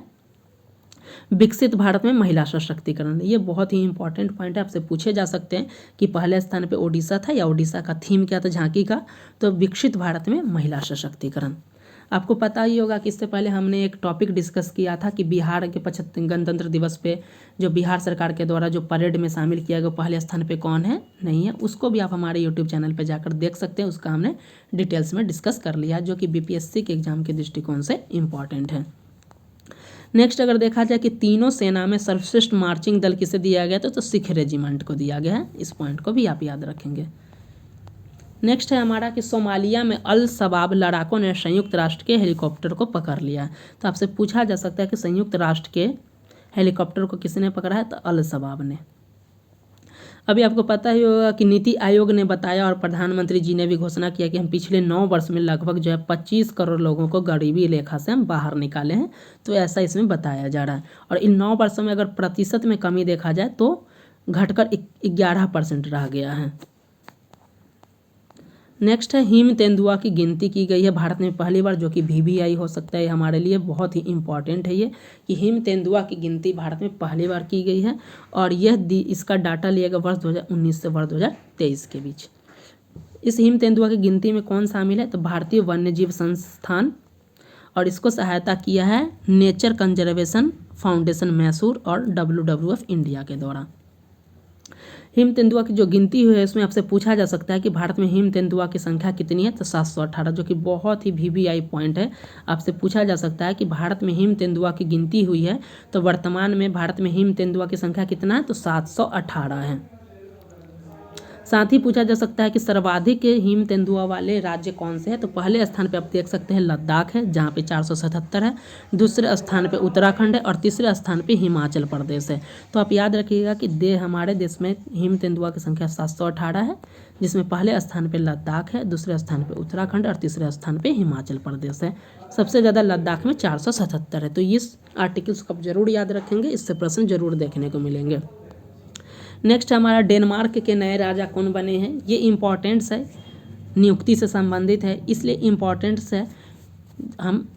विकसित भारत में महिला सशक्तिकरण। ये बहुत ही इंपॉर्टेंट पॉइंट है, आपसे पूछे जा सकते हैं कि पहले स्थान पे उड़ीसा था या उड़ीसा का थीम क्या था झांकी का, तो विकसित भारत में महिला सशक्तिकरण। आपको पता ही होगा कि इससे पहले हमने एक टॉपिक डिस्कस किया था कि बिहार के 75 गणतंत्र दिवस पे जो बिहार सरकार के द्वारा जो परेड में शामिल किया गया पहले स्थान पे कौन है, नहीं है। उसको भी आप हमारे यूट्यूब चैनल पे जाकर देख सकते हैं, उसका हमने डिटेल्स में डिस्कस कर लिया जो कि बीपीएससी के एग्जाम के दृष्टिकोण से इम्पॉर्टेंट है। नेक्स्ट अगर देखा जाए कि तीनों सेना में सर्वश्रेष्ठ मार्चिंग दल किसे दिया गया तो सिख रेजिमेंट को दिया गया है। इस पॉइंट को भी आप याद रखेंगे। नेक्स्ट है हमारा कि सोमालिया में अल शबाब लड़ाकों ने संयुक्त राष्ट्र के हेलीकॉप्टर को पकड़ लिया है। तो आपसे पूछा जा सकता है कि संयुक्त राष्ट्र के हेलीकॉप्टर को किसने पकड़ा है, तो अल शबाब ने। अभी आपको पता ही होगा कि नीति आयोग ने बताया और प्रधानमंत्री जी ने भी घोषणा किया कि हम पिछले 9 वर्ष में लगभग जो है 25 करोड़ लोगों को गरीबी रेखा से हम बाहर निकाले हैं। तो ऐसा इसमें बताया जा रहा है। और इन 9 वर्षों में अगर प्रतिशत में कमी देखा जाए तो घटकर 11% रह गया है। नेक्स्ट है हिम तेंदुआ की गिनती की गई है भारत में पहली बार, जो कि VVI हो सकता है हमारे लिए बहुत ही इंपॉर्टेंट है ये कि हिम तेंदुआ की गिनती भारत में पहली बार की गई है। और यह इसका डाटा लिया गया वर्ष 2019 से वर्ष 2023 के बीच। इस हिम तेंदुआ की गिनती में कौन शामिल है, तो भारतीय वन्यजीव संस्थान, और इसको सहायता किया है नेचर कंजर्वेशन फाउंडेशन मैसूर और WWF इंडिया के द्वारा। हिम तेंदुआ की जो गिनती हुई है इसमें आपसे पूछा जा सकता है कि भारत में हिम तेंदुआ की संख्या कितनी है, तो 718, जो कि बहुत ही VVI पॉइंट है। आपसे पूछा जा सकता है कि भारत में हिम तेंदुआ की गिनती हुई है, तो वर्तमान में भारत में हिम तेंदुआ की संख्या कितना है, तो 718 है। साथ ही पूछा जा सकता है कि सर्वाधिक हिम तेंदुआ वाले राज्य कौन से हैं, तो पहले स्थान पे आप देख सकते हैं लद्दाख है जहाँ पे 477 है, दूसरे स्थान पे उत्तराखंड है और तीसरे स्थान पे हिमाचल प्रदेश है। तो आप याद रखिएगा कि हमारे देश में हिम तेंदुआ की संख्या 718 है, जिसमें पहले स्थान पे लद्दाख है, दूसरे स्थान पे उत्तराखंड और तीसरे स्थान पे हिमाचल प्रदेश है। सबसे ज़्यादा लद्दाख में 477 है। तो इस आर्टिकल्स को आप जरूर याद रखेंगे, इससे प्रश्न जरूर देखने को मिलेंगे। नेक्स्ट हमारा डेनमार्क के नए राजा कौन बने हैं, ये इम्पॉर्टेंट्स है, नियुक्ति से संबंधित है, इसलिए इम्पॉर्टेंट्स है। हम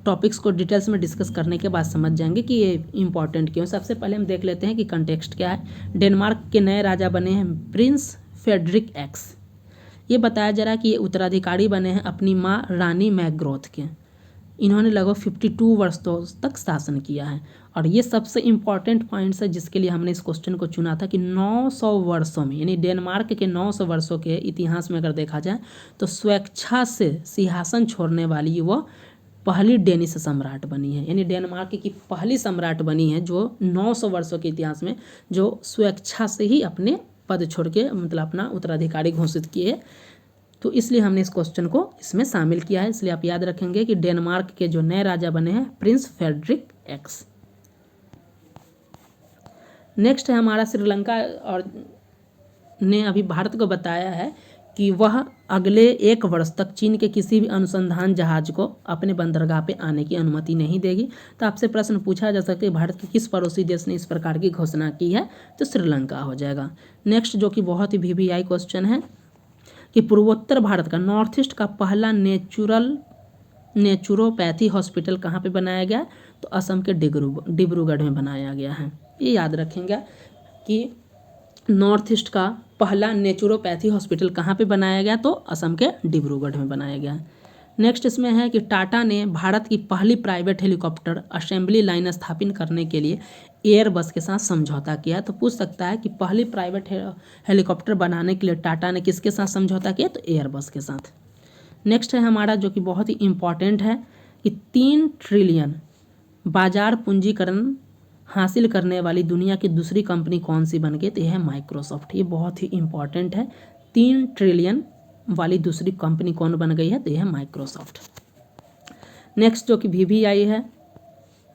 टॉपिक्स को डिटेल्स में डिस्कस करने के बाद समझ जाएंगे कि ये इम्पॉर्टेंट क्यों। सबसे पहले हम देख लेते हैं कि कंटेक्स्ट क्या है। डेनमार्क के नए राजा बने हैं प्रिंस फ्रेडरिक एक्स। ये बताया जा रहा है कि ये उत्तराधिकारी बने हैं अपनी माँ रानी मैकग्रोथ के। इन्होंने लगभग 52 वर्ष तक शासन किया है। और ये सबसे इम्पॉर्टेंट पॉइंट्स है जिसके लिए हमने इस क्वेश्चन को चुना था कि 900 वर्षों में, यानी डेनमार्क के 900 वर्षों के इतिहास में अगर देखा जाए तो स्वेच्छा से सिंहासन छोड़ने वाली वो पहली डेनिश सम्राट बनी है। यानी डेनमार्क की पहली सम्राट बनी है जो 900 वर्षों के इतिहास में जो स्वेच्छा से ही अपने पद छोड़ के मतलब अपना उत्तराधिकारी घोषित किए। तो इसलिए हमने इस क्वेश्चन को इसमें शामिल किया है। इसलिए आप याद रखेंगे कि डेनमार्क के जो नए राजा बने हैं प्रिंस फ्रेडरिक एक्स। नेक्स्ट है हमारा श्रीलंका और ने अभी भारत को बताया है कि वह अगले 1 वर्ष तक चीन के किसी भी अनुसंधान जहाज को अपने बंदरगाह पे आने की अनुमति नहीं देगी। तो आपसे प्रश्न पूछा जा सकता है भारत के किस पड़ोसी देश ने इस प्रकार की घोषणा की है, तो श्रीलंका हो जाएगा। नेक्स्ट जो कि बहुत ही VVI क्वेश्चन है कि पूर्वोत्तर भारत का नॉर्थ ईस्ट का पहला नेचुरोपैथी हॉस्पिटल कहाँ पे बनाया गया, तो असम के डिब्रूगढ़ में बनाया गया है। ये याद रखेंगे कि नॉर्थ ईस्ट का पहला नेचुरोपैथी हॉस्पिटल कहाँ पे बनाया गया, तो असम के डिब्रूगढ़ में बनाया गया है। नेक्स्ट इसमें है कि टाटा ने भारत की पहली प्राइवेट हेलीकॉप्टर असेंबली लाइन स्थापित करने के लिए एयरबस के साथ समझौता किया। तो पूछ सकता है कि पहली प्राइवेट हेलीकॉप्टर बनाने के लिए टाटा ने किसके साथ समझौता किया, तो एयरबस के साथ। नेक्स्ट है हमारा जो कि बहुत ही इम्पॉर्टेंट है कि 3 ट्रिलियन बाजार पूंजीकरण हासिल करने वाली दुनिया की दूसरी कंपनी कौन सी बन गई, तो यह है माइक्रोसॉफ्ट। ये बहुत ही इम्पॉर्टेंट है। 3 ट्रिलियन वाली दूसरी कंपनी कौन बन गई है, तो यह है माइक्रोसॉफ्ट। नेक्स्ट जो कि VVI है,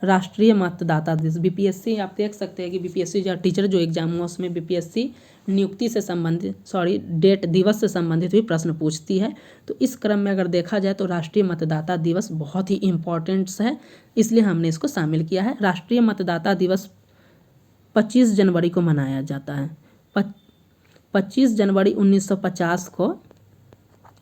राष्ट्रीय मतदाता दिवस। बीपीएससी आप देख सकते हैं कि बीपीएससी जो टीचर जो एग्जाम हुआ उसमें बीपीएससी नियुक्ति से संबंधित डेट दिवस से संबंधित भी प्रश्न पूछती है। तो इस क्रम में अगर देखा जाए तो राष्ट्रीय मतदाता दिवस बहुत ही इम्पोर्टेंट्स है, इसलिए हमने इसको शामिल किया है। राष्ट्रीय मतदाता दिवस 25 जनवरी को मनाया जाता है। 25 जनवरी 1950 को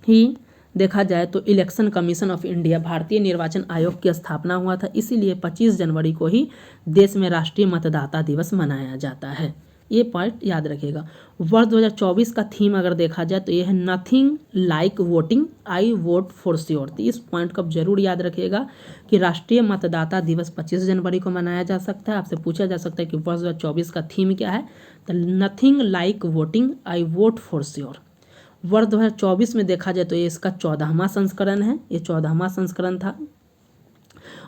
ही देखा जाए तो इलेक्शन कमीशन ऑफ इंडिया, भारतीय निर्वाचन आयोग की स्थापना हुआ था, इसीलिए 25 जनवरी को ही देश में राष्ट्रीय मतदाता दिवस मनाया जाता है। ये पॉइंट याद रखिएगा। वर्ष 2024 का थीम अगर देखा जाए तो ये है nothing like voting, I vote for sure. तो इस पॉइंट को जरूर याद रखिएगा कि राष्ट्रीय मतदाता दिवस 25 जनवरी को मनाया जा सकता है। आपसे पूछा जा सकता है कि वर्ष 2024 का थीम क्या है, तो nothing like voting, I vote for sure. वर्ष 2024 में देखा जाए तो ये इसका 14वां संस्करण है, ये 14वां संस्करण था।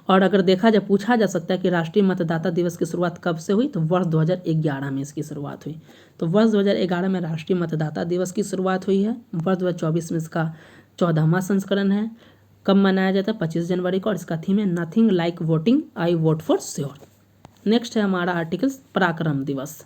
और अगर देखा जाए पूछा जा सकता है कि राष्ट्रीय मतदाता दिवस की शुरुआत कब से हुई, तो वर्ष 2011 में इसकी शुरुआत हुई। तो वर्ष 2011 में राष्ट्रीय मतदाता दिवस की शुरुआत हुई है। वर्ष 2024 में इसका 14वां संस्करण है। कब मनाया जाता है? 25 जनवरी को, और इसका थीम है nothing like voting, I vote for sure. Next है हमारा आर्टिकल पराक्रम दिवस।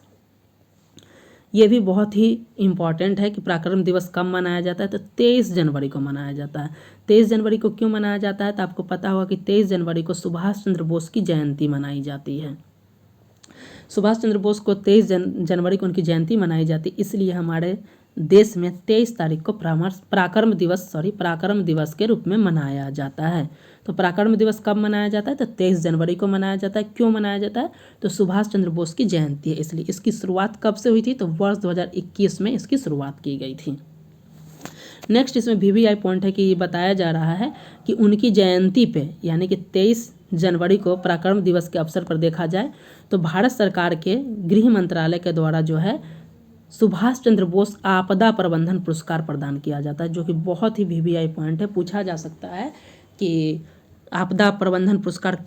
ये भी बहुत ही इम्पॉर्टेंट है कि पराक्रम दिवस कब मनाया जाता है, तो 23 जनवरी को मनाया जाता है। 23 जनवरी को क्यों मनाया जाता है, तो आपको पता होगा कि 23 जनवरी को सुभाष चंद्र बोस की जयंती मनाई जाती है। सुभाष चंद्र बोस को 23 जनवरी को उनकी जयंती मनाई जाती है, इसलिए हमारे देश में 23 तारीख को पराक्रम दिवस के रूप में मनाया जाता है। तो पराक्रम दिवस कब मनाया जाता है, तो 23 जनवरी को मनाया जाता है। क्यों मनाया जाता है, तो सुभाष चंद्र बोस की जयंती है, इसलिए इसकी शुरुआत कब से हुई थी, तो वर्ष 2021 में इसकी शुरुआत की गई थी। नेक्स्ट इसमें वीवीआई पॉइंट है कि ये बताया जा रहा है कि उनकी जयंती पे यानी कि 23 जनवरी को पराक्रम दिवस के अवसर पर देखा जाए तो भारत सरकार के गृह मंत्रालय के द्वारा जो है सुभाष चंद्र बोस आपदा प्रबंधन पुरस्कार प्रदान किया जाता है, जो कि बहुत ही वीवीआई पॉइंट है। पूछा जा सकता है कि आपदा प्रबंधन पुरस्कार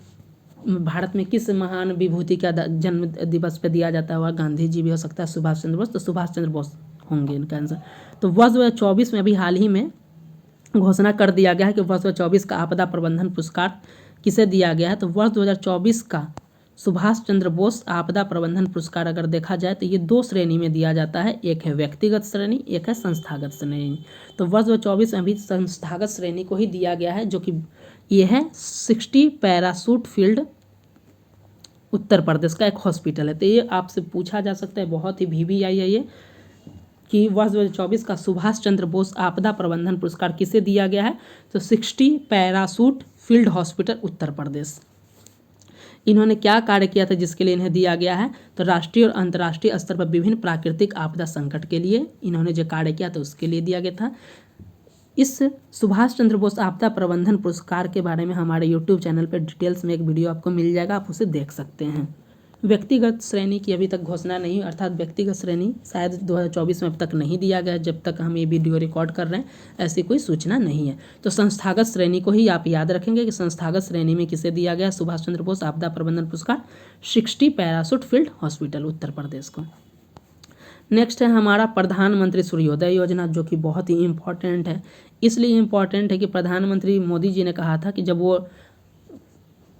भारत में किस महान विभूति का जन्म दिवस पे दिया जाता है, गांधी जी भी हो सकता है, सुभाष चंद्र बोस, तो सुभाष चंद्र बोस होंगे इनका आंसर। तो वर्ष 2024 में अभी हाल ही में घोषणा कर दिया गया है कि वर्ष 2024 का आपदा प्रबंधन पुरस्कार किसे दिया गया है, तो वर्ष 2024 का सुभाष चंद्र बोस आपदा प्रबंधन पुरस्कार अगर देखा जाए तो ये 2 श्रेणी में दिया जाता है, एक है व्यक्तिगत श्रेणी, एक है संस्थागत श्रेणी। तो वर्ष 2024 में अभी संस्थागत श्रेणी को ही दिया गया है, जो कि ये है 60 पैराशूट फील्ड उत्तर प्रदेश का एक हॉस्पिटल है। तो ये आपसे पूछा जा सकता है, बहुत ही वीवीआई है ये, कि वर्ष 2024 का सुभाष चंद्र बोस आपदा प्रबंधन पुरस्कार किसे दिया गया है, तो 60 parachute field hospital Uttar Pradesh. इन्होंने क्या कार्य किया था जिसके लिए इन्हें दिया गया है, तो राष्ट्रीय और अंतर्राष्ट्रीय स्तर पर विभिन्न प्राकृतिक आपदा संकट के लिए इन्होंने जो कार्य किया था उसके लिए दिया गया था। इस सुभाष चंद्र बोस आपदा प्रबंधन पुरस्कार के बारे में हमारे यूट्यूब चैनल पर डिटेल्स में एक वीडियो आपको मिल जाएगा, आप उसे देख सकते हैं। व्यक्तिगत श्रेणी की अभी तक घोषणा नहीं, अर्थात व्यक्तिगत श्रेणी शायद 2024 में अब तक नहीं दिया गया, जब तक हम ये वीडियो रिकॉर्ड कर रहे हैं ऐसी कोई सूचना नहीं है। तो संस्थागत श्रेणी को ही आप याद रखेंगे कि संस्थागत श्रेणी में किसे दिया गया, सुभाष चंद्र बोस आपदा प्रबंधन पुरस्कार 60 parachute field hospital Uttar Pradesh को। नेक्स्ट है हमारा प्रधानमंत्री सूर्योदय योजना, जो कि बहुत ही इम्पॉर्टेंट है। इसलिए इम्पॉर्टेंट है कि प्रधानमंत्री मोदी जी ने कहा था कि जब वो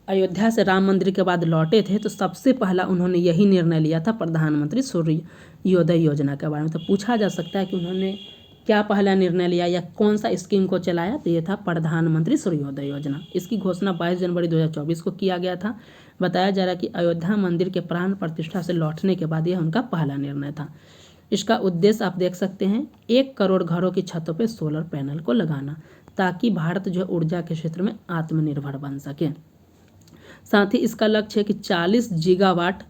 अयोध्या से राम मंदिर के बाद लौटे थे तो सबसे पहला उन्होंने यही निर्णय लिया था प्रधानमंत्री सूर्योदय योजना के बारे में। तो पूछा जा सकता है कि उन्होंने क्या पहला निर्णय लिया या कौन सा स्कीम को चलाया, तो ये था प्रधानमंत्री सूर्योदय योजना। इसकी घोषणा 22 जनवरी 2024 को किया गया था। बताया जा रहा है कि अयोध्या मंदिर के प्राण प्रतिष्ठा से लौटने के बाद यह उनका पहला निर्णय था। इसका उद्देश्य आप देख सकते हैं, 1 करोड़ घरों की छतों पर सोलर पैनल को लगाना, ताकि भारत जो ऊर्जा के क्षेत्र में आत्मनिर्भर बन सके। साथ ही इसका लक्ष्य है कि 40 गीगावाट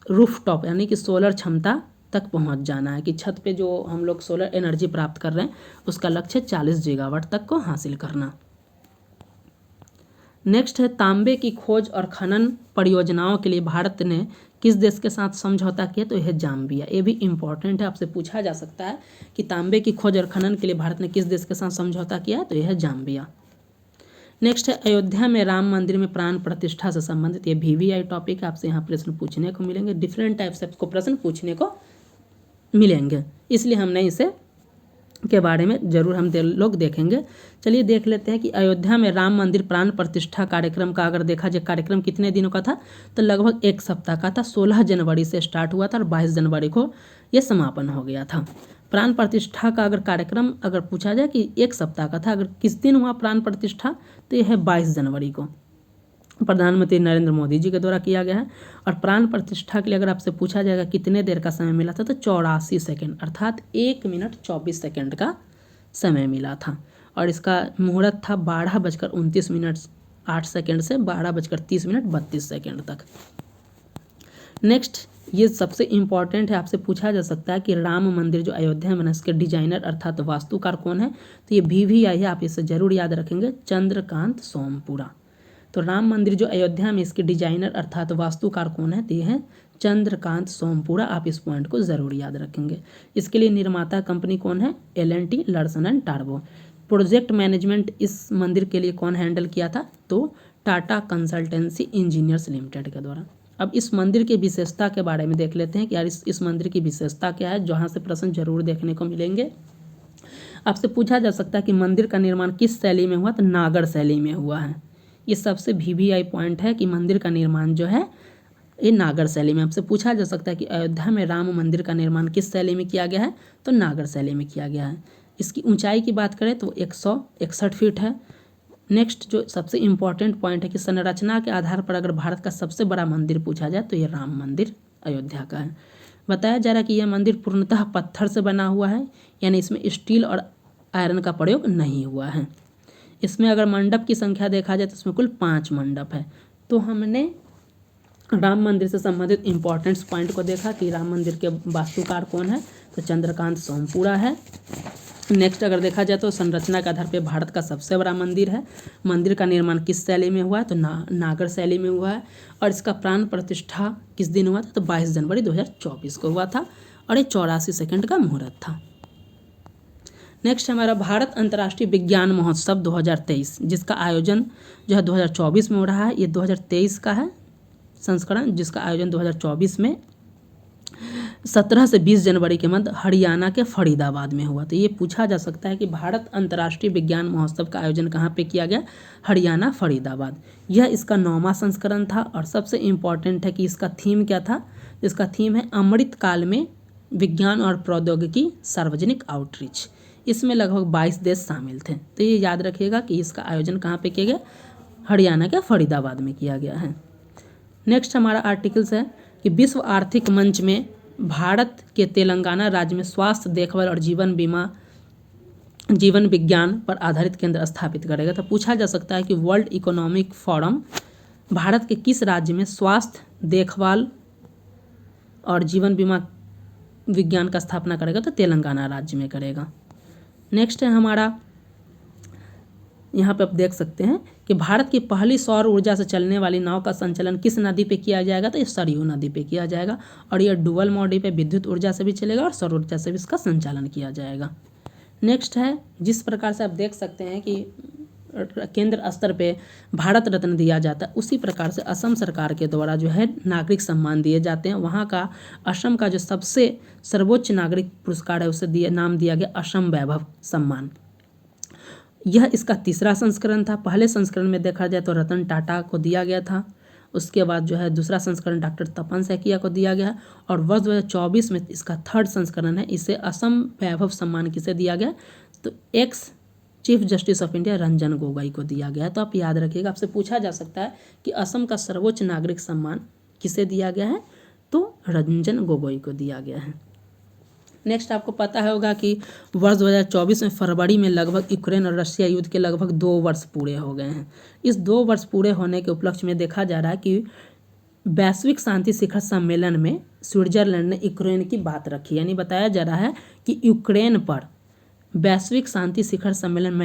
रूफटॉप यानी कि सोलर क्षमता तक पहुंच जाना है, कि छत पे जो हम लोग सोलर एनर्जी प्राप्त कर रहे हैं उसका लक्ष्य 40 गीगावाट तक को हासिल करना। नेक्स्ट है तांबे की खोज और खनन परियोजनाओं के लिए भारत ने किस देश के साथ समझौता किया, तो यह जाम्बिया। ये भी इम्पोर्टेंट है, आपसे पूछा जा सकता है कि तांबे की खोज और खनन के लिए भारत ने किस देश के साथ समझौता किया, तो यह जाम्बिया। नेक्स्ट है अयोध्या में राम मंदिर में प्राण प्रतिष्ठा से संबंधित, ये वीवीआई टॉपिक, आपसे यहाँ प्रश्न पूछने को मिलेंगे, डिफरेंट टाइप से आपको प्रश्न पूछने को मिलेंगे, इसलिए हमने इसे के बारे में जरूर हम लोग देखेंगे। चलिए देख लेते हैं कि अयोध्या में राम मंदिर प्राण प्रतिष्ठा कार्यक्रम का अगर देखा जाए, कार्यक्रम कितने दिनों का था, तो लगभग 1 सप्ताह का था। 16 जनवरी से स्टार्ट हुआ था और 22 जनवरी को ये समापन हो गया था। प्राण प्रतिष्ठा का अगर कार्यक्रम अगर पूछा जाए कि 1 सप्ताह का था, अगर किस दिन हुआ प्राण प्रतिष्ठा, तो यह है 22 जनवरी को, प्रधानमंत्री नरेंद्र मोदी जी के द्वारा किया गया है। और प्राण प्रतिष्ठा के लिए अगर आपसे पूछा जाएगा कितने देर का समय मिला था, तो 84 सेकेंड अर्थात 1 मिनट 24 सेकेंड का समय मिला था। और इसका मुहूर्त था 12:29 से 12:30 तक। नेक्स्ट, ये सबसे इम्पॉर्टेंट है, आपसे पूछा जा सकता है कि राम मंदिर जो अयोध्या में बना, इसके डिजाइनर अर्थात वास्तुकार कौन है, तो ये VVI है, आप इसे जरूर याद रखेंगे, चंद्रकांत सोमपुरा। तो राम मंदिर जो अयोध्या में, इसके डिजाइनर अर्थात वास्तुकार कौन है, तो ये है चंद्रकांत सोमपुरा। आप इस पॉइंट को जरूर याद रखेंगे। इसके लिए निर्माता कंपनी कौन है, L&T Larsen and turbo. Project management इस मंदिर के लिए कौन हैंडल किया था, तो टाटा कंसल्टेंसी इंजीनियर्स लिमिटेड के द्वारा। अब इस मंदिर की विशेषता के बारे में देख लेते हैं कि यार इस मंदिर की विशेषता क्या है, जहाँ से प्रश्न जरूर देखने को मिलेंगे। आपसे पूछा जा सकता है कि मंदिर का निर्माण किस शैली में हुआ, तो नागर शैली में हुआ है। ये सबसे VVI पॉइंट है कि मंदिर का निर्माण जो है ये नागर शैली में। आपसे पूछा जा सकता है कि अयोध्या में राम मंदिर का निर्माण किस शैली में किया गया है, तो नागर शैली में किया गया है। इसकी ऊंचाई की बात करें तो 161 फीट है। नेक्स्ट जो सबसे इम्पॉर्टेंट पॉइंट है कि संरचना के आधार पर अगर भारत का सबसे बड़ा मंदिर पूछा जाए तो ये राम मंदिर अयोध्या का है। बताया जा रहा है कि यह मंदिर पूर्णतः पत्थर से बना हुआ है, यानी इसमें स्टील और आयरन का प्रयोग नहीं हुआ है। इसमें अगर मंडप की संख्या देखा जाए तो इसमें कुल 5 मंडप है। तो हमने राम मंदिर से संबंधित इंपॉर्टेंट पॉइंट को देखा कि राम मंदिर के वास्तुकार कौन है, तो चंद्रकांत सोमपुरा है। नेक्स्ट अगर देखा जाए तो संरचना के आधार पर भारत का सबसे बड़ा मंदिर है। मंदिर का निर्माण किस शैली में हुआ है, तो नागर शैली में हुआ है। और इसका प्राण प्रतिष्ठा किस दिन हुआ था, तो 22 जनवरी 2024 को हुआ था और ये 84 सेकेंड का मुहूर्त था। नेक्स्ट हमारा भारत अंतर्राष्ट्रीय विज्ञान महोत्सव 2023, जिसका आयोजन जो है 2024 में हो रहा है। ये 2023 का है संस्करण, जिसका आयोजन 2024 में 17 से 20 जनवरी के मध्य हरियाणा के फरीदाबाद में हुआ। तो ये पूछा जा सकता है कि भारत अंतर्राष्ट्रीय विज्ञान महोत्सव का आयोजन कहाँ पे किया गया, हरियाणा फरीदाबाद। यह इसका 9वां संस्करण था। और सबसे इम्पॉर्टेंट है कि इसका थीम क्या था, इसका थीम है अमृत काल में विज्ञान और प्रौद्योगिकी सार्वजनिक आउटरीच। इसमें लगभग 22 देश शामिल थे। तो ये याद रखिएगा कि इसका आयोजन कहाँ पे किया गया, हरियाणा के फरीदाबाद में किया गया है। नेक्स्ट हमारा आर्टिकल्स है कि विश्व आर्थिक मंच में भारत के तेलंगाना राज्य में स्वास्थ्य देखभाल और जीवन विज्ञान पर आधारित केंद्र स्थापित करेगा। तो पूछा जा सकता है कि वर्ल्ड इकोनॉमिक फोरम भारत के किस राज्य में स्वास्थ्य देखभाल और जीवन बीमा विज्ञान का स्थापना करेगा, तो तेलंगाना राज्य में करेगा। नेक्स्ट है हमारा, यहाँ पे आप देख सकते हैं कि भारत की पहली सौर ऊर्जा से चलने वाली नाव का संचालन किस नदी पे किया जाएगा, तो ये सरयू नदी पे किया जाएगा। और ये डुअल मोड पे विद्युत ऊर्जा से भी चलेगा और सौर ऊर्जा से भी इसका संचालन किया जाएगा। नेक्स्ट है, जिस प्रकार से आप देख सकते हैं कि केंद्र स्तर पे भारत रत्न दिया जाता है, उसी प्रकार से असम सरकार के द्वारा जो है नागरिक सम्मान दिए जाते हैं। वहाँ का असम का जो सबसे सर्वोच्च नागरिक पुरस्कार है उसे नाम दिया गया असम वैभव सम्मान। यह इसका 3रा संस्करण था। पहले संस्करण में देखा जाए तो रतन टाटा को दिया गया था। उसके बाद जो है दूसरा संस्करण डॉक्टर तपन सैकिया को दिया गया। और वर्ष 2024 में इसका 3rd संस्करण है। इसे असम वैभव सम्मान किसे दिया गया, तो ex chief justice of India Ranjan Gogoi को दिया गया। तो आप याद रखिएगा, आपसे पूछा जा सकता है कि असम का सर्वोच्च नागरिक सम्मान किसे दिया गया है, तो रंजन गोगोई को दिया गया है। नेक्स्ट आपको पता होगा कि वर्ष 2024 में फरवरी में लगभग यूक्रेन और रशिया युद्ध के लगभग 2 वर्ष पूरे हो गए हैं। इस 2 वर्ष पूरे होने के उपलक्ष्य में देखा जा रहा है कि वैश्विक शांति शिखर सम्मेलन में स्विट्जरलैंड ने यूक्रेन की बात रखी। यानी बताया जा रहा है कि यूक्रेन पर वैश्विक शांति शिखर सम्मेलन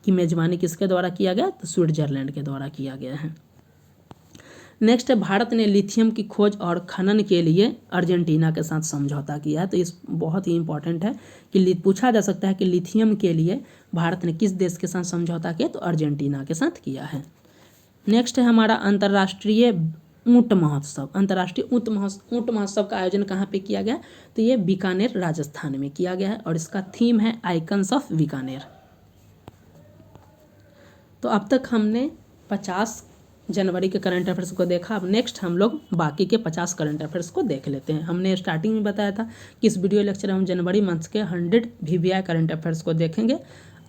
की मेजबानी किसके द्वारा किया गया, तो स्विट्जरलैंड के द्वारा किया गया है। नेक्स्ट है, भारत ने लिथियम की खोज और खनन के लिए अर्जेंटीना के साथ समझौता किया है। तो इस बहुत ही इंपॉर्टेंट है कि पूछा जा सकता है कि लिथियम के लिए भारत ने किस देश के साथ समझौता किया, तो अर्जेंटीना के साथ किया है। नेक्स्ट है हमारा, अंतर्राष्ट्रीय ऊँट महोत्सव, अंतर्राष्ट्रीय ऊँट महोत्सव का आयोजन कहाँ पे किया गया? तो ये बीकानेर राजस्थान में किया गया है और इसका थीम है आइकन्स ऑफ बीकानेर। तो अब तक हमने 50 जनवरी के करंट अफेयर्स को देखा। अब नेक्स्ट हम लोग बाकी के 50 करंट अफेयर्स को देख लेते हैं। हमने स्टार्टिंग में बताया था कि इस वीडियो लेक्चर में हम जनवरी मंथ के 100 VVI करंट अफेयर्स को देखेंगे।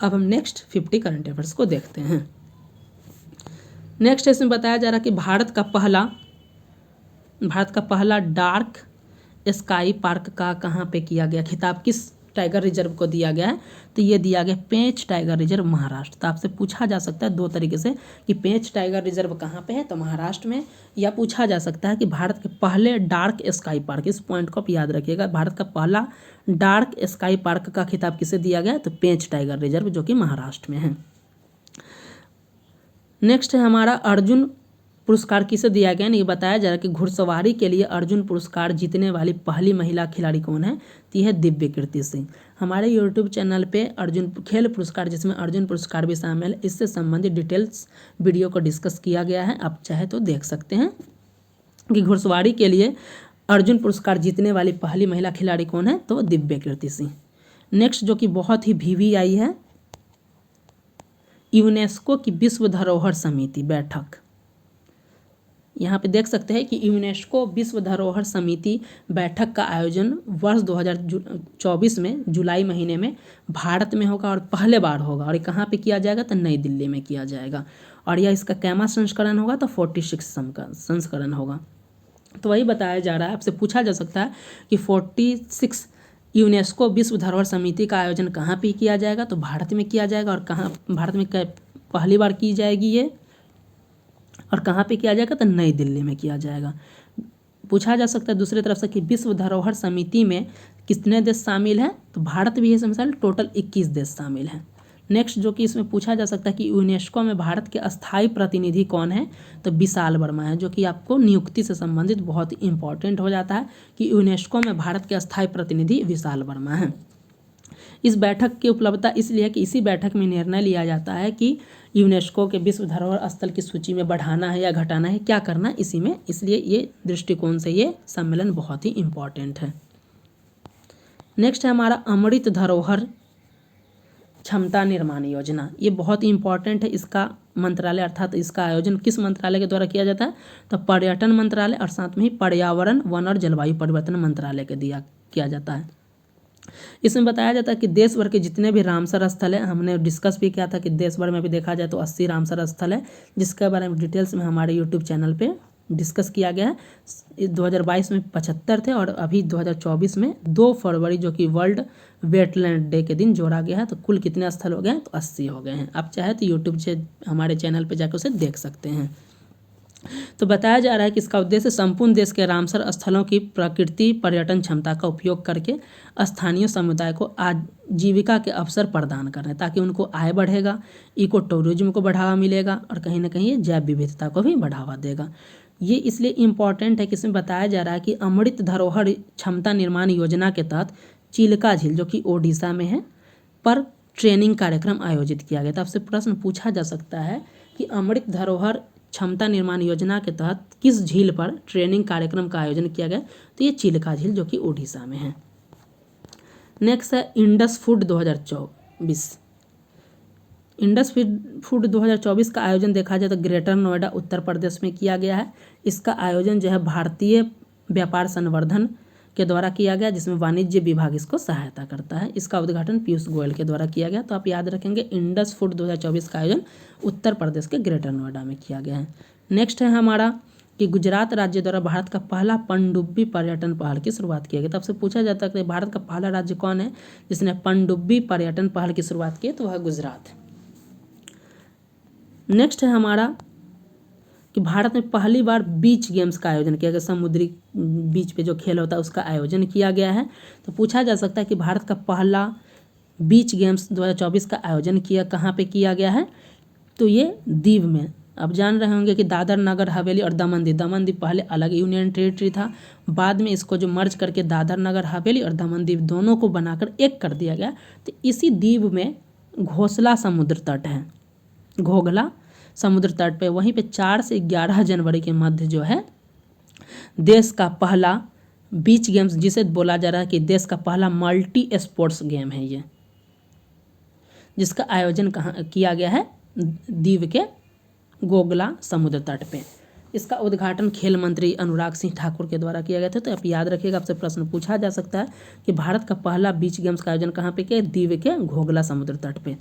अब हम नेक्स्ट 50 करंट अफेयर्स को देखते हैं। नेक्स्ट इसमें बताया जा रहा है कि भारत का पहला डार्क स्काई पार्क का कहाँ पे किया गया, खिताब किस टाइगर रिजर्व को दिया गया है? तो ये दिया गया पेंच टाइगर रिजर्व, महाराष्ट्र। तो आपसे पूछा जा सकता है दो तरीके से कि पेंच टाइगर रिजर्व कहाँ पे है, तो महाराष्ट्र में, या पूछा जा सकता है कि भारत के पहले डार्क स्काई पार्क, इस पॉइंट को आप याद रखिएगा, भारत का पहला डार्क स्काई पार्क का खिताब किसे दिया गया? तो पेंच टाइगर रिजर्व, जो कि महाराष्ट्र में है। नेक्स्ट है हमारा अर्जुन पुरस्कार किसे दिया गया? ये बताया जा रहा है कि घुड़सवारी के लिए अर्जुन पुरस्कार जीतने वाली पहली महिला खिलाड़ी कौन है? तो यह है दिव्य कीर्ति सिंह। हमारे यूट्यूब चैनल पे अर्जुन खेल पुरस्कार, जिसमें अर्जुन पुरस्कार भी शामिल है, इससे संबंधित डिटेल्स वीडियो को डिस्कस किया गया है, आप चाहे तो देख सकते हैं कि घुड़सवारी के लिए अर्जुन पुरस्कार जीतने वाली पहली महिला खिलाड़ी कौन है? तो दिव्य कीर्ति सिंह। नेक्स्ट जो कि बहुत ही VVI है, यूनेस्को की विश्व धरोहर समिति बैठक। यहाँ पे देख सकते हैं कि यूनेस्को विश्व धरोहर समिति बैठक का आयोजन वर्ष 2024 में जुलाई महीने में भारत में होगा और पहले बार होगा। और ये कहाँ पे किया जाएगा? तो नई दिल्ली में किया जाएगा। और यह इसका कैमा संस्करण होगा? तो 46 संस्करण होगा। तो वही बताया जा रहा है, आपसे पूछा जा सकता है कि 46 यूनेस्को विश्व धरोहर समिति का आयोजन कहाँ पे किया जाएगा? तो भारत में किया जाएगा। और कहाँ भारत में पहली बार की जाएगी ये, और कहाँ पे किया जाएगा? तो नई दिल्ली में किया जाएगा। पूछा जा सकता है दूसरी तरफ से कि विश्व धरोहर समिति में कितने देश शामिल हैं? तो भारत भी है इसमें शामिल, टोटल 21 देश शामिल हैं। नेक्स्ट जो कि इसमें पूछा जा सकता है कि यूनेस्को में भारत के अस्थायी प्रतिनिधि कौन है? तो विशाल वर्मा है, जो कि आपको नियुक्ति से संबंधित बहुत ही इंपॉर्टेंट हो जाता है कि यूनेस्को में भारत के अस्थायी प्रतिनिधि विशाल वर्मा हैं। इस बैठक की उपलब्धता इसलिए है कि इसी बैठक में निर्णय लिया जाता है कि यूनेस्को के विश्व धरोहर स्थल की सूची में बढ़ाना है या घटाना है, क्या करना है इसी में, इसलिए ये दृष्टिकोण से ये सम्मेलन बहुत ही इम्पॉर्टेंट है। नेक्स्ट है हमारा अमृत धरोहर क्षमता निर्माण योजना। ये बहुत ही इंपॉर्टेंट है। इसका मंत्रालय अर्थात इसका आयोजन किस मंत्रालय के द्वारा किया जाता है? तो पर्यटन मंत्रालय और साथ में ही पर्यावरण, वन और जलवायु परिवर्तन मंत्रालय के किया जाता है। इसमें बताया जाता है कि देश भर के जितने भी रामसर स्थल है, हमने डिस्कस भी किया था कि देश भर में भी देखा जाए तो 80 रामसर स्थल है, जिसके बारे में डिटेल्स में हमारे यूट्यूब चैनल पे डिस्कस किया गया है। 2022 में 75 थे और अभी 2024 में 2 फरवरी जो कि वर्ल्ड वेटलैंड डे के दिन जोड़ा गया है। तो कुल कितने स्थल हो गए हैं? तो 80 हो गए हैं। आप चाहे तो यूट्यूब से हमारे चैनल पर जाकर उसे देख सकते हैं। तो बताया जा रहा है कि इसका उद्देश्य संपूर्ण देश के रामसर स्थलों की प्रकृति पर्यटन क्षमता का उपयोग करके स्थानीय समुदाय को आजीविका के अवसर प्रदान करना है, ताकि उनको आय बढ़ेगा, इको टूरिज्म को बढ़ावा मिलेगा और कहीं ना कहीं जैव विविधता को भी बढ़ावा देगा। ये इसलिए इम्पॉर्टेंट है कि इसमें बताया जा रहा है कि अमृत धरोहर क्षमता निर्माण योजना के तहत चिल्का झील, जो कि ओडिशा में है, पर ट्रेनिंग कार्यक्रम आयोजित किया गया था। आपसे प्रश्न पूछा जा सकता है कि अमृत धरोहर क्षमता निर्माण योजना के तहत किस झील पर ट्रेनिंग कार्यक्रम का आयोजन किया गया? तो ये चिल्का झील, जो कि ओडिशा में है। नेक्स्ट है इंडस फूड 2024। इंडस फूड 2024 का आयोजन देखा जाए तो ग्रेटर नोएडा उत्तर प्रदेश में किया गया है। इसका आयोजन जो है भारतीय व्यापार संवर्धन के द्वारा किया गया, जिसमें वाणिज्य विभाग इसको सहायता करता है। इसका उद्घाटन पीयूष गोयल के द्वारा किया गया। तो आप याद रखेंगे इंडस फूड 2024 का आयोजन उत्तर प्रदेश के ग्रेटर नोएडा में किया गया है। नेक्स्ट है हमारा कि गुजरात राज्य द्वारा भारत का पहला पनडुब्बी पर्यटन पहल की शुरुआत किया गया। तो आपसे पूछा जाता है कि भारत का पहला राज्य कौन है जिसने पनडुब्बी पर्यटन पहल की शुरुआत की? तो वह गुजरात है। नेक्स्ट है हमारा कि भारत में पहली बार बीच गेम्स का आयोजन किया गया, समुद्री बीच पे जो खेल होता है उसका आयोजन किया गया है। तो पूछा जा सकता है कि भारत का पहला बीच गेम्स 2024 का आयोजन कहाँ पे किया गया है? तो ये दीव में। अब जान रहे होंगे कि दादर नगर हवेली और दमन दीव पहले अलग यूनियन टेरिटरी था, बाद में इसको जो मर्ज करके दादर नगर हवेली और दमन दीव दोनों को बनाकर एक कर दिया गया। तो इसी दीव में घोसला समुद्र तट है, घोघला समुद्र तट पे, वहीं पे 4 से 11 जनवरी के मध्य जो है देश का पहला बीच गेम्स, जिसे बोला जा रहा है कि देश का पहला मल्टी स्पोर्ट्स गेम है ये, जिसका आयोजन कहाँ किया गया है, दीव के गोगला समुद्र तट पे। इसका उद्घाटन खेल मंत्री अनुराग सिंह ठाकुर के द्वारा किया गया था। तो आप याद रखिएगा, आपसे प्रश्न पूछा जा सकता है कि भारत का पहला बीच गेम्स का आयोजन कहाँ पे किया, दीव के घोगला समुद्र तट पे।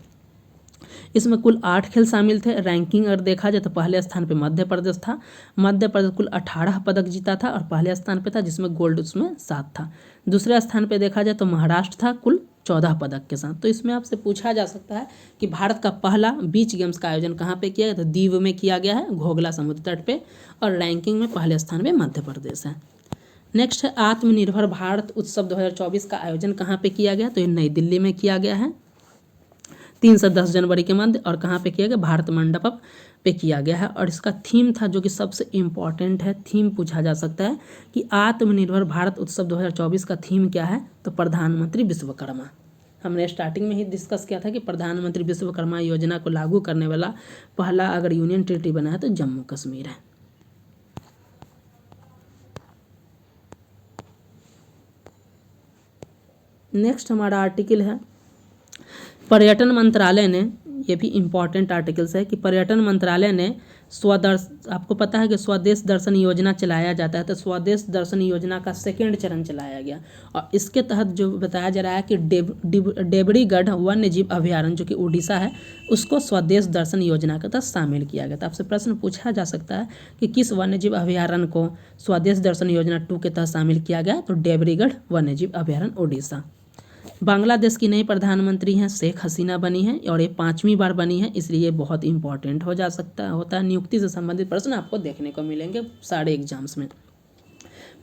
इसमें कुल 8 खेल शामिल थे। रैंकिंग अगर देखा जाए तो पहले स्थान पे मध्य प्रदेश था। मध्य प्रदेश कुल 18 पदक जीता था और पहले स्थान पे था, जिसमें गोल्ड उसमें 7 था। दूसरे स्थान पे देखा जाए तो महाराष्ट्र था कुल 14 पदक के साथ। तो इसमें आपसे पूछा जा सकता है कि भारत का पहला बीच गेम्स का आयोजन कहाँ पे किया गया, तो दीव में किया गया है, घोगला समुद्र तट पे, और रैंकिंग में पहले स्थान पे मध्य प्रदेश है। नेक्स्ट है आत्मनिर्भर भारत उत्सव 2024 का आयोजन कहाँ पे किया गया, तो ये नई दिल्ली में किया गया है 3 से 10 जनवरी के मध्य। और कहाँ पे किया गया, भारत मंडपम पे किया गया है। और इसका थीम था, जो कि सबसे इम्पॉर्टेंट है, थीम पूछा जा सकता है कि आत्मनिर्भर भारत उत्सव 2024 का थीम क्या है, तो प्रधानमंत्री विश्वकर्मा। हमने स्टार्टिंग में ही डिस्कस किया था कि प्रधानमंत्री विश्वकर्मा योजना को लागू करने वाला पहला अगर यूनियन टेरिटरी बना है तो जम्मू कश्मीर है। नेक्स्ट हमारा आर्टिकल है, पर्यटन मंत्रालय ने, ये भी इम्पॉर्टेंट आर्टिकल्स है कि पर्यटन मंत्रालय ने आपको पता है कि स्वदेश दर्शन योजना चलाया जाता है, तो स्वदेश दर्शन योजना का सेकेंड चरण चलाया गया। और इसके तहत जो बताया जा रहा है कि डेबरीगढ़ वन्य जीव अभयारण्य, जो कि उड़ीसा है, उसको स्वदेश दर्शन योजना के तहत शामिल किया गया था। आपसे प्रश्न पूछा जा सकता है कि किस वन्य जीव अभयारण्य को स्वदेश दर्शन योजना 2 के तहत शामिल किया गया, तो डेबरीगढ़ वन्य जीव अभयारण्य उड़ीसा। बांग्लादेश की नई प्रधानमंत्री हैं शेख हसीना बनी हैं, और ये 5वीं बार बनी है, इसलिए ये बहुत इंपॉर्टेंट होता है। नियुक्ति से संबंधित प्रश्न आपको देखने को मिलेंगे सारे एग्जाम्स में।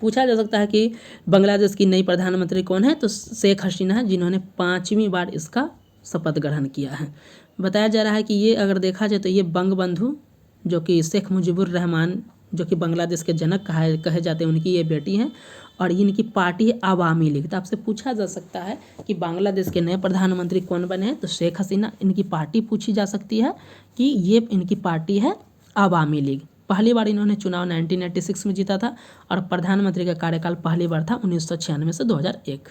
पूछा जा सकता है कि बांग्लादेश की नई प्रधानमंत्री कौन है, तो शेख हसीना है, जिन्होंने 5वीं बार इसका शपथ ग्रहण किया है। बताया जा रहा है कि ये अगर देखा जाए तो ये बंगबंधु, जो कि शेख मुजीबुर रहमान, जो कि बांग्लादेश के जनक कहे जाते हैं, उनकी ये बेटी हैं। और इनकी पार्टी है आवामी लीग। तो आपसे पूछा जा सकता है कि बांग्लादेश के नए प्रधानमंत्री कौन बने हैं, तो शेख हसीना। इनकी पार्टी पूछी जा सकती है कि ये इनकी पार्टी है आवामी लीग। पहली बार इन्होंने चुनाव 1986 में जीता था, और प्रधानमंत्री का कार्यकाल पहली बार था 1996 से 2001।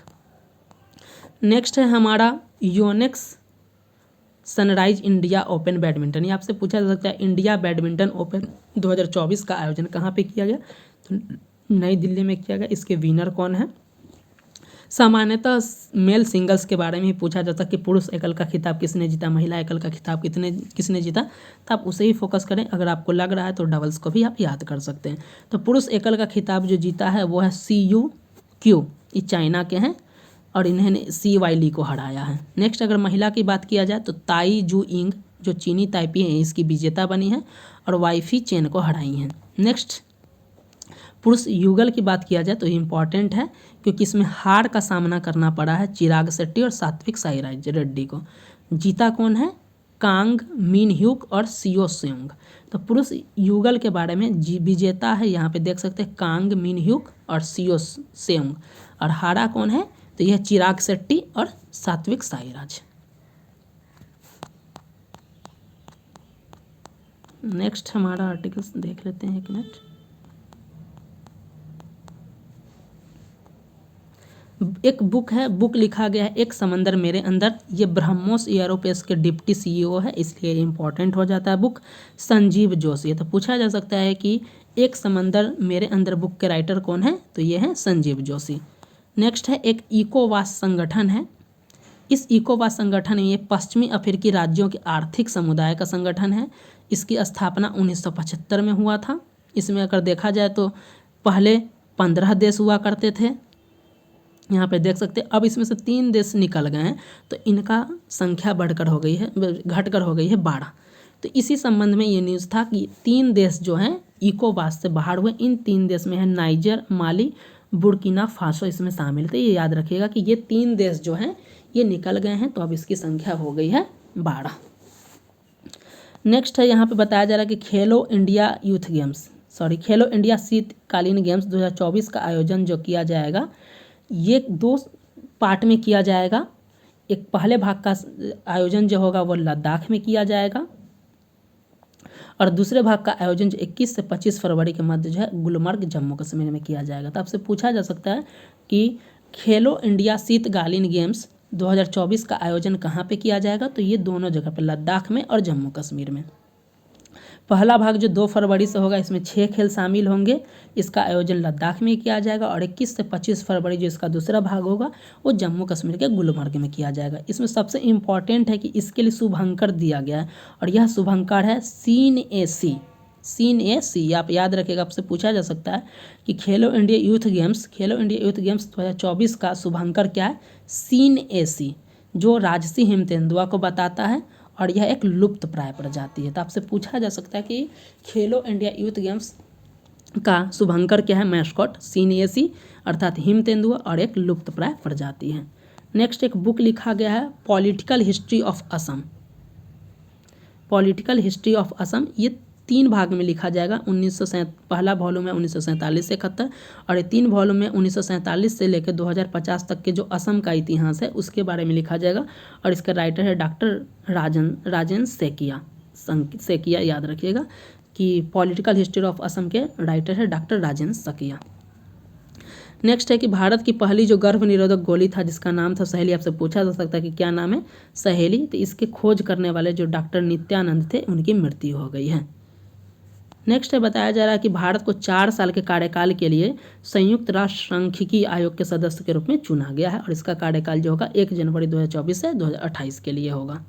नेक्स्ट है हमारा Yonex sunrise India open badminton. ये आपसे पूछा जा सकता है इंडिया बैडमिंटन ओपन 2024 का आयोजन कहाँ पे किया गया, तो नई दिल्ली में किया गया। इसके विनर कौन है। सामान्यतः मेल सिंगल्स के बारे में ही पूछा जाता है कि पुरुष एकल का खिताब किसने जीता, महिला एकल का खिताब किसने जीता, तो आप उसे ही फोकस करें। अगर आपको लग रहा है तो डबल्स को भी आप याद कर सकते हैं। तो पुरुष एकल का खिताब जो जीता है वो है CUQ, ये चाइना के हैं, और इन्होंने CY ली को हराया है। नेक्स्ट अगर महिला की बात किया जाए तो ताई जू इंग, जो चीनी ताइपी है, इसकी विजेता बनी है, और वाइफी चेन को हराई हैं। नेक्स्ट पुरुष युगल की बात किया जाए तो इम्पॉर्टेंट है, क्योंकि इसमें हार का सामना करना पड़ा है चिराग शेट्टी और सात्विक साईराज रेड्डी को। जीता कौन है, कांग मिन ह्यूक और सियो सेंग। तो पुरुष युगल के बारे में विजेता है, यहाँ पे देख सकते हैं कांग मिन ह्यूक और सियो सेंग, और हारा कौन है, तो यह चिराग शेट्टी और सात्विक साईराज। नेक्स्ट हमारा आर्टिकल देख लेते हैं, 1 मिनट। एक बुक है, बुक लिखा गया है एक समंदर मेरे अंदर। ये ब्रह्मोस एयरोस्पेस के डिप्टी CEO है, इसलिए इम्पॉर्टेंट हो जाता है बुक। संजीव जोशी। तो पूछा जा सकता है कि एक समंदर मेरे अंदर बुक के राइटर कौन है, तो ये है संजीव जोशी। नेक्स्ट है एक इकोवास संगठन है। इस इकोवास संगठन में ये पश्चिमी अफ्रीकी राज्यों के आर्थिक समुदाय का संगठन है। इसकी स्थापना 1975 में हुआ था। इसमें अगर देखा जाए तो पहले 15 देश हुआ करते थे, यहाँ पे देख सकते हैं। अब इसमें से 3 देश निकल गए हैं, तो इनका संख्या घटकर हो गई है 12। तो इसी संबंध में ये न्यूज़ था कि 3 देश जो हैं इकोवास से बाहर हुए। इन 3 देश में है नाइजर, माली, बुर्किना फासो, इसमें शामिल थे। ये याद रखिएगा कि ये 3 देश जो हैं ये निकल गए हैं, तो अब इसकी संख्या हो गई है 12। नेक्स्ट है यहाँ पे बताया जा रहा है कि खेलो इंडिया शीतकालीन गेम्स 2024 का आयोजन जो किया जाएगा, ये 2 पार्ट में किया जाएगा। एक पहले भाग का आयोजन जो होगा वो लद्दाख में किया जाएगा, और दूसरे भाग का आयोजन जो 21 से 25 फरवरी के मध्य जो है गुलमर्ग जम्मू कश्मीर में किया जाएगा। तो आपसे पूछा जा सकता है कि खेलो इंडिया शीतकालीन गेम्स 2024 का आयोजन कहाँ पे किया जाएगा, तो ये दोनों जगह पे, लद्दाख में और जम्मू कश्मीर में। पहला भाग जो 2 फरवरी से होगा, इसमें 6 खेल शामिल होंगे, इसका आयोजन लद्दाख में किया जाएगा। और 21 से 25 फरवरी जो इसका दूसरा भाग होगा वो जम्मू कश्मीर के गुलमर्ग में किया जाएगा। इसमें सबसे इम्पॉर्टेंट है कि इसके लिए शुभंकर दिया गया है और यह शुभंकर है CNAC। आप याद रखिएगा, आपसे पूछा जा सकता है कि खेलो इंडिया यूथ गेम्स 2024 का शुभंकर क्या है, CNAC, जो राजसी हिम तेंदुआ को बताता है और यह एक लुप्त प्राय प्रजाति है। तो आपसे पूछा जा सकता है कि खेलो इंडिया यूथ गेम्स का शुभंकर क्या है, मैस्कॉट CNAC अर्थात हिम तेंदुआ और एक लुप्त प्राय प्रजाति है। नेक्स्ट एक बुक लिखा गया है political history of Assam. Political history of Assam ये 3 भाग में लिखा जाएगा। पहला वॉल्यूम है 1947 से 71 और ये 3 वॉल्यूम में 1947 से लेकर 2050 तक के जो असम का इतिहास है उसके बारे में लिखा जाएगा। और इसका राइटर है डॉक्टर राजेंद्र सेकिया। याद रखिएगा कि पॉलिटिकल हिस्ट्री ऑफ असम के राइटर है डॉक्टर राजेंद्र सेकिया। नेक्स्ट है कि भारत की पहली जो गर्भ निरोधक गोली था जिसका नाम था सहेली। आपसे पूछा जा सकता है कि क्या नाम है, सहेली। तो इसके खोज करने वाले जो डॉक्टर नित्यानंद थे उनकी मृत्यु हो गई है। नेक्स्ट है बताया जा रहा है कि भारत को 4 साल के कार्यकाल के लिए संयुक्त राष्ट्र सांख्यिकी आयोग के सदस्य के रूप में चुना गया है और इसका कार्यकाल जो होगा 1 जनवरी 2024 से 2028 के लिए होगा।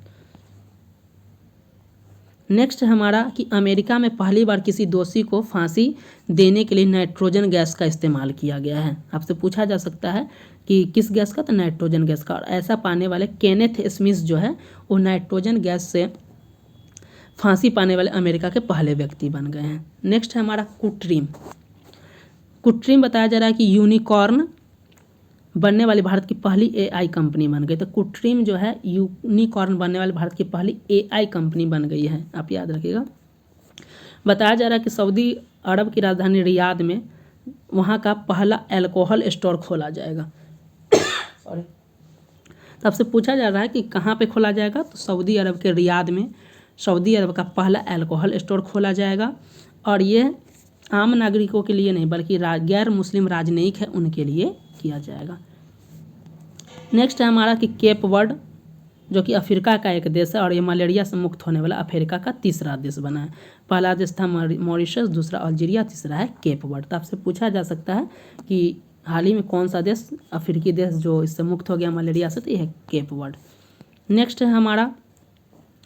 नेक्स्ट है हमारा कि अमेरिका में पहली बार किसी दोषी को फांसी देने के लिए नाइट्रोजन गैस का इस्तेमाल किया गया है। आपसे पूछा जा सकता है कि किस गैस का, तो नाइट्रोजन गैस का। और ऐसा पाने वाले केनेथ स्मिथ जो है वो नाइट्रोजन गैस से फांसी पाने वाले अमेरिका के पहले व्यक्ति बन गए हैं। नेक्स्ट है हमारा कुट्रीम बताया जा रहा है कि यूनिकॉर्न बनने वाली भारत की पहली AI कंपनी बन गई। तो कुट्रीम जो है यूनिकॉर्न बनने वाली भारत की पहली AI कंपनी बन गई है, आप याद रखिएगा। बताया जा रहा है कि सऊदी अरब की राजधानी रियाद में वहाँ का पहला अल्कोहल स्टोर खोला जाएगा। सॉरी। तो आपसे पूछा जा रहा है कि कहाँ पे खोला जाएगा, तो सऊदी अरब के रियाद में सऊदी अरब का पहला अल्कोहल स्टोर खोला जाएगा। और ये आम नागरिकों के लिए नहीं बल्कि गैर मुस्लिम राजनयिक है उनके लिए किया जाएगा। नेक्स्ट है हमारा कि केप वर्ड जो कि अफ्रीका का एक देश है और ये मलेरिया से मुक्त होने वाला अफ्रीका का तीसरा देश बना है। पहला देश था मॉरिशस, दूसरा अल्जीरिया, तीसरा है केप वर्ड। तो आपसे पूछा जा सकता है कि हाल ही में कौन सा देश, अफ्रीकी देश जो इससे मुक्त हो गया मलेरिया से, तो यह है केप वर्ड। नेक्स्ट है हमारा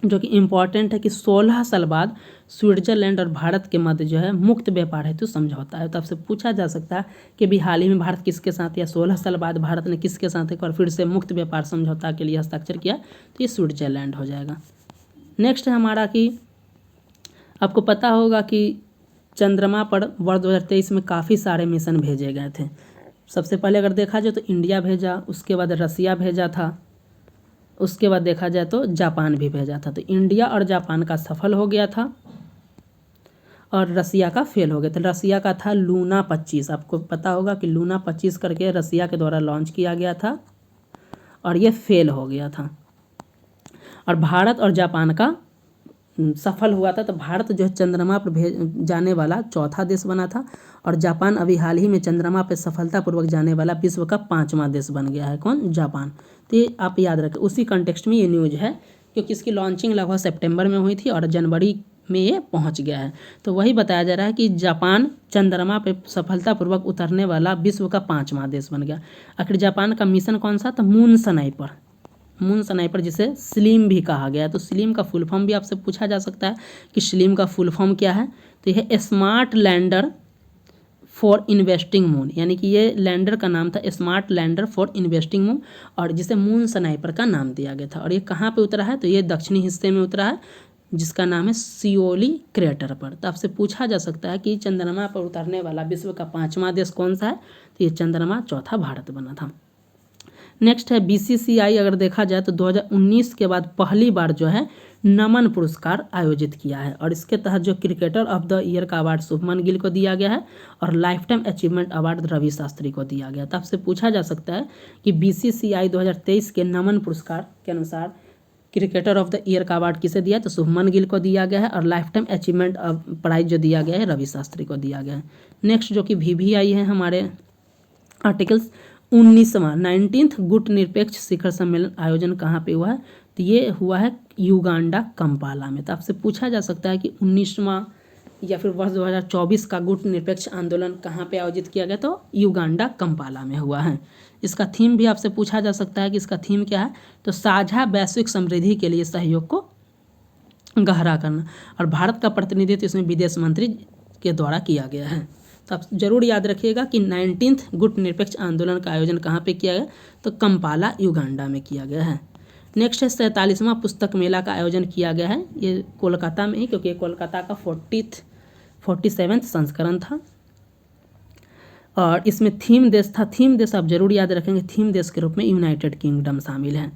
जो कि इम्पॉर्टेंट है कि 16 साल बाद स्विट्जरलैंड और भारत के मध्य जो है मुक्त व्यापार हेतु समझौता है। तो आपसे पूछा जा सकता है कि भी हाल ही में भारत किसके साथ या 16 साल बाद भारत ने किसके साथ एक बार फिर से मुक्त व्यापार समझौता के लिए हस्ताक्षर किया, तो ये स्विट्जरलैंड हो जाएगा। नेक्स्ट है हमारा कि आपको पता होगा कि चंद्रमा पर वर्ष 2023 में काफ़ी सारे मिशन भेजे गए थे। सबसे पहले अगर देखा जाए तो इंडिया भेजा, उसके बाद रसिया भेजा था, उसके बाद देखा जाए तो जापान भी भेजा था। तो इंडिया और जापान का सफल हो गया था और रसिया का फेल हो गया था। रसिया का था लूना 25। आपको पता होगा कि लूना 25 करके रसिया के द्वारा लॉन्च किया गया था और ये फेल हो गया था। और भारत और जापान का सफल हुआ था। तो भारत जो है चंद्रमा पर जाने वाला चौथा देश बना था और जापान अभी हाल ही में चंद्रमा पर सफलतापूर्वक जाने वाला विश्व का 5वां देश बन गया है। कौन? जापान। तो ये आप याद रखें, उसी कॉन्टेक्स्ट में ये न्यूज़ है क्योंकि इसकी लॉन्चिंग लगभग सितंबर में हुई थी और जनवरी में ये पहुंच गया है। तो वही बताया जा रहा है कि जापान चंद्रमा पर सफलतापूर्वक उतरने वाला विश्व का 5वां देश बन गया। आखिर जापान का मिशन कौन सा था? मून स्नाइपर, जिसे स्लिम भी कहा गया है। तो स्लिम का फुल फॉर्म भी आपसे पूछा जा सकता है कि स्लिम का फुल फॉर्म क्या है। तो यह smart lander for investing moon, यानी कि ये लैंडर का नाम था smart lander for investing moon और जिसे मून स्नाइपर का नाम दिया गया था। और ये कहाँ पे उतरा है? तो ये दक्षिणी हिस्से में उतरा है जिसका नाम है सियोली क्रेटर पर। तो आपसे पूछा जा सकता है कि चंद्रमा पर उतरने वाला विश्व का 5वां देश कौन सा है? तो ये चंद्रमा, चौथा भारत बना था। नेक्स्ट है BCCI। अगर देखा जाए तो 2019 के बाद पहली बार जो है नमन पुरस्कार आयोजित किया है और इसके तहत जो क्रिकेटर ऑफ द ईयर का अवार्ड शुभमन गिल को दिया गया है और life time achievement award Ravi Shastri को दिया गया। तो आपसे पूछा जा सकता है कि BCCI 2023 के नमन पुरस्कार के अनुसार क्रिकेटर ऑफ द ईयर का अवार्ड किसे दिया तो शुभमन गिल को दिया गया है। और लाइफ टाइम अचीवमेंट प्राइज जो दिया गया है रवि शास्त्री को दिया गया है। नेक्स्ट जो कि VVI है हमारे आर्टिकल्स 19वां 19th गुट निरपेक्ष शिखर सम्मेलन आयोजन कहाँ पे हुआ है तो ये हुआ है युगांडा कंपाला में। तो आपसे पूछा जा सकता है कि 19वां या फिर वर्ष 2024 का गुट निरपेक्ष आंदोलन कहाँ पे आयोजित किया गया तो युगांडा कंपाला में हुआ है। इसका थीम भी आपसे पूछा जा सकता है कि इसका थीम क्या है तो साझा वैश्विक समृद्धि के लिए सहयोग को गहरा करना। और भारत का प्रतिनिधित्व इसमें विदेश मंत्री के द्वारा किया गया है। तो आप जरूर याद रखिएगा कि 19th गुट निरपेक्ष आंदोलन का आयोजन कहाँ पे किया गया तो कंपाला युगांडा में किया गया है। नेक्स्ट है 47वां पुस्तक मेला का आयोजन किया गया है। ये कोलकाता में ही क्योंकि कोलकाता का 47वां संस्करण था। और इसमें थीम देश था। थीम देश आप जरूर याद रखेंगे, थीम देश के रूप में यूनाइटेड किंगडम शामिल है।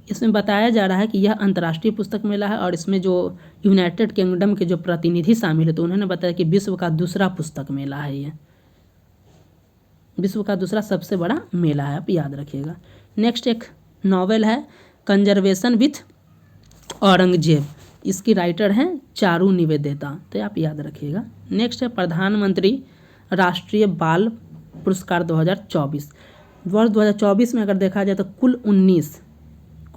इसमें बताया जा रहा है कि यह अंतर्राष्ट्रीय पुस्तक मेला है और इसमें जो यूनाइटेड किंगडम के जो प्रतिनिधि शामिल है तो उन्होंने बताया कि विश्व का दूसरा पुस्तक मेला है। ये विश्व का दूसरा सबसे बड़ा मेला है, आप याद रखिएगा। नेक्स्ट एक नॉवेल है कंजर्वेशन विथ औरंगजेब। इसकी राइटर हैं चारू निवेदिता, तो आप याद रखिएगा। नेक्स्ट है प्रधानमंत्री राष्ट्रीय बाल पुरस्कार 2024। वर्ष 2024 में अगर देखा जाए तो कुल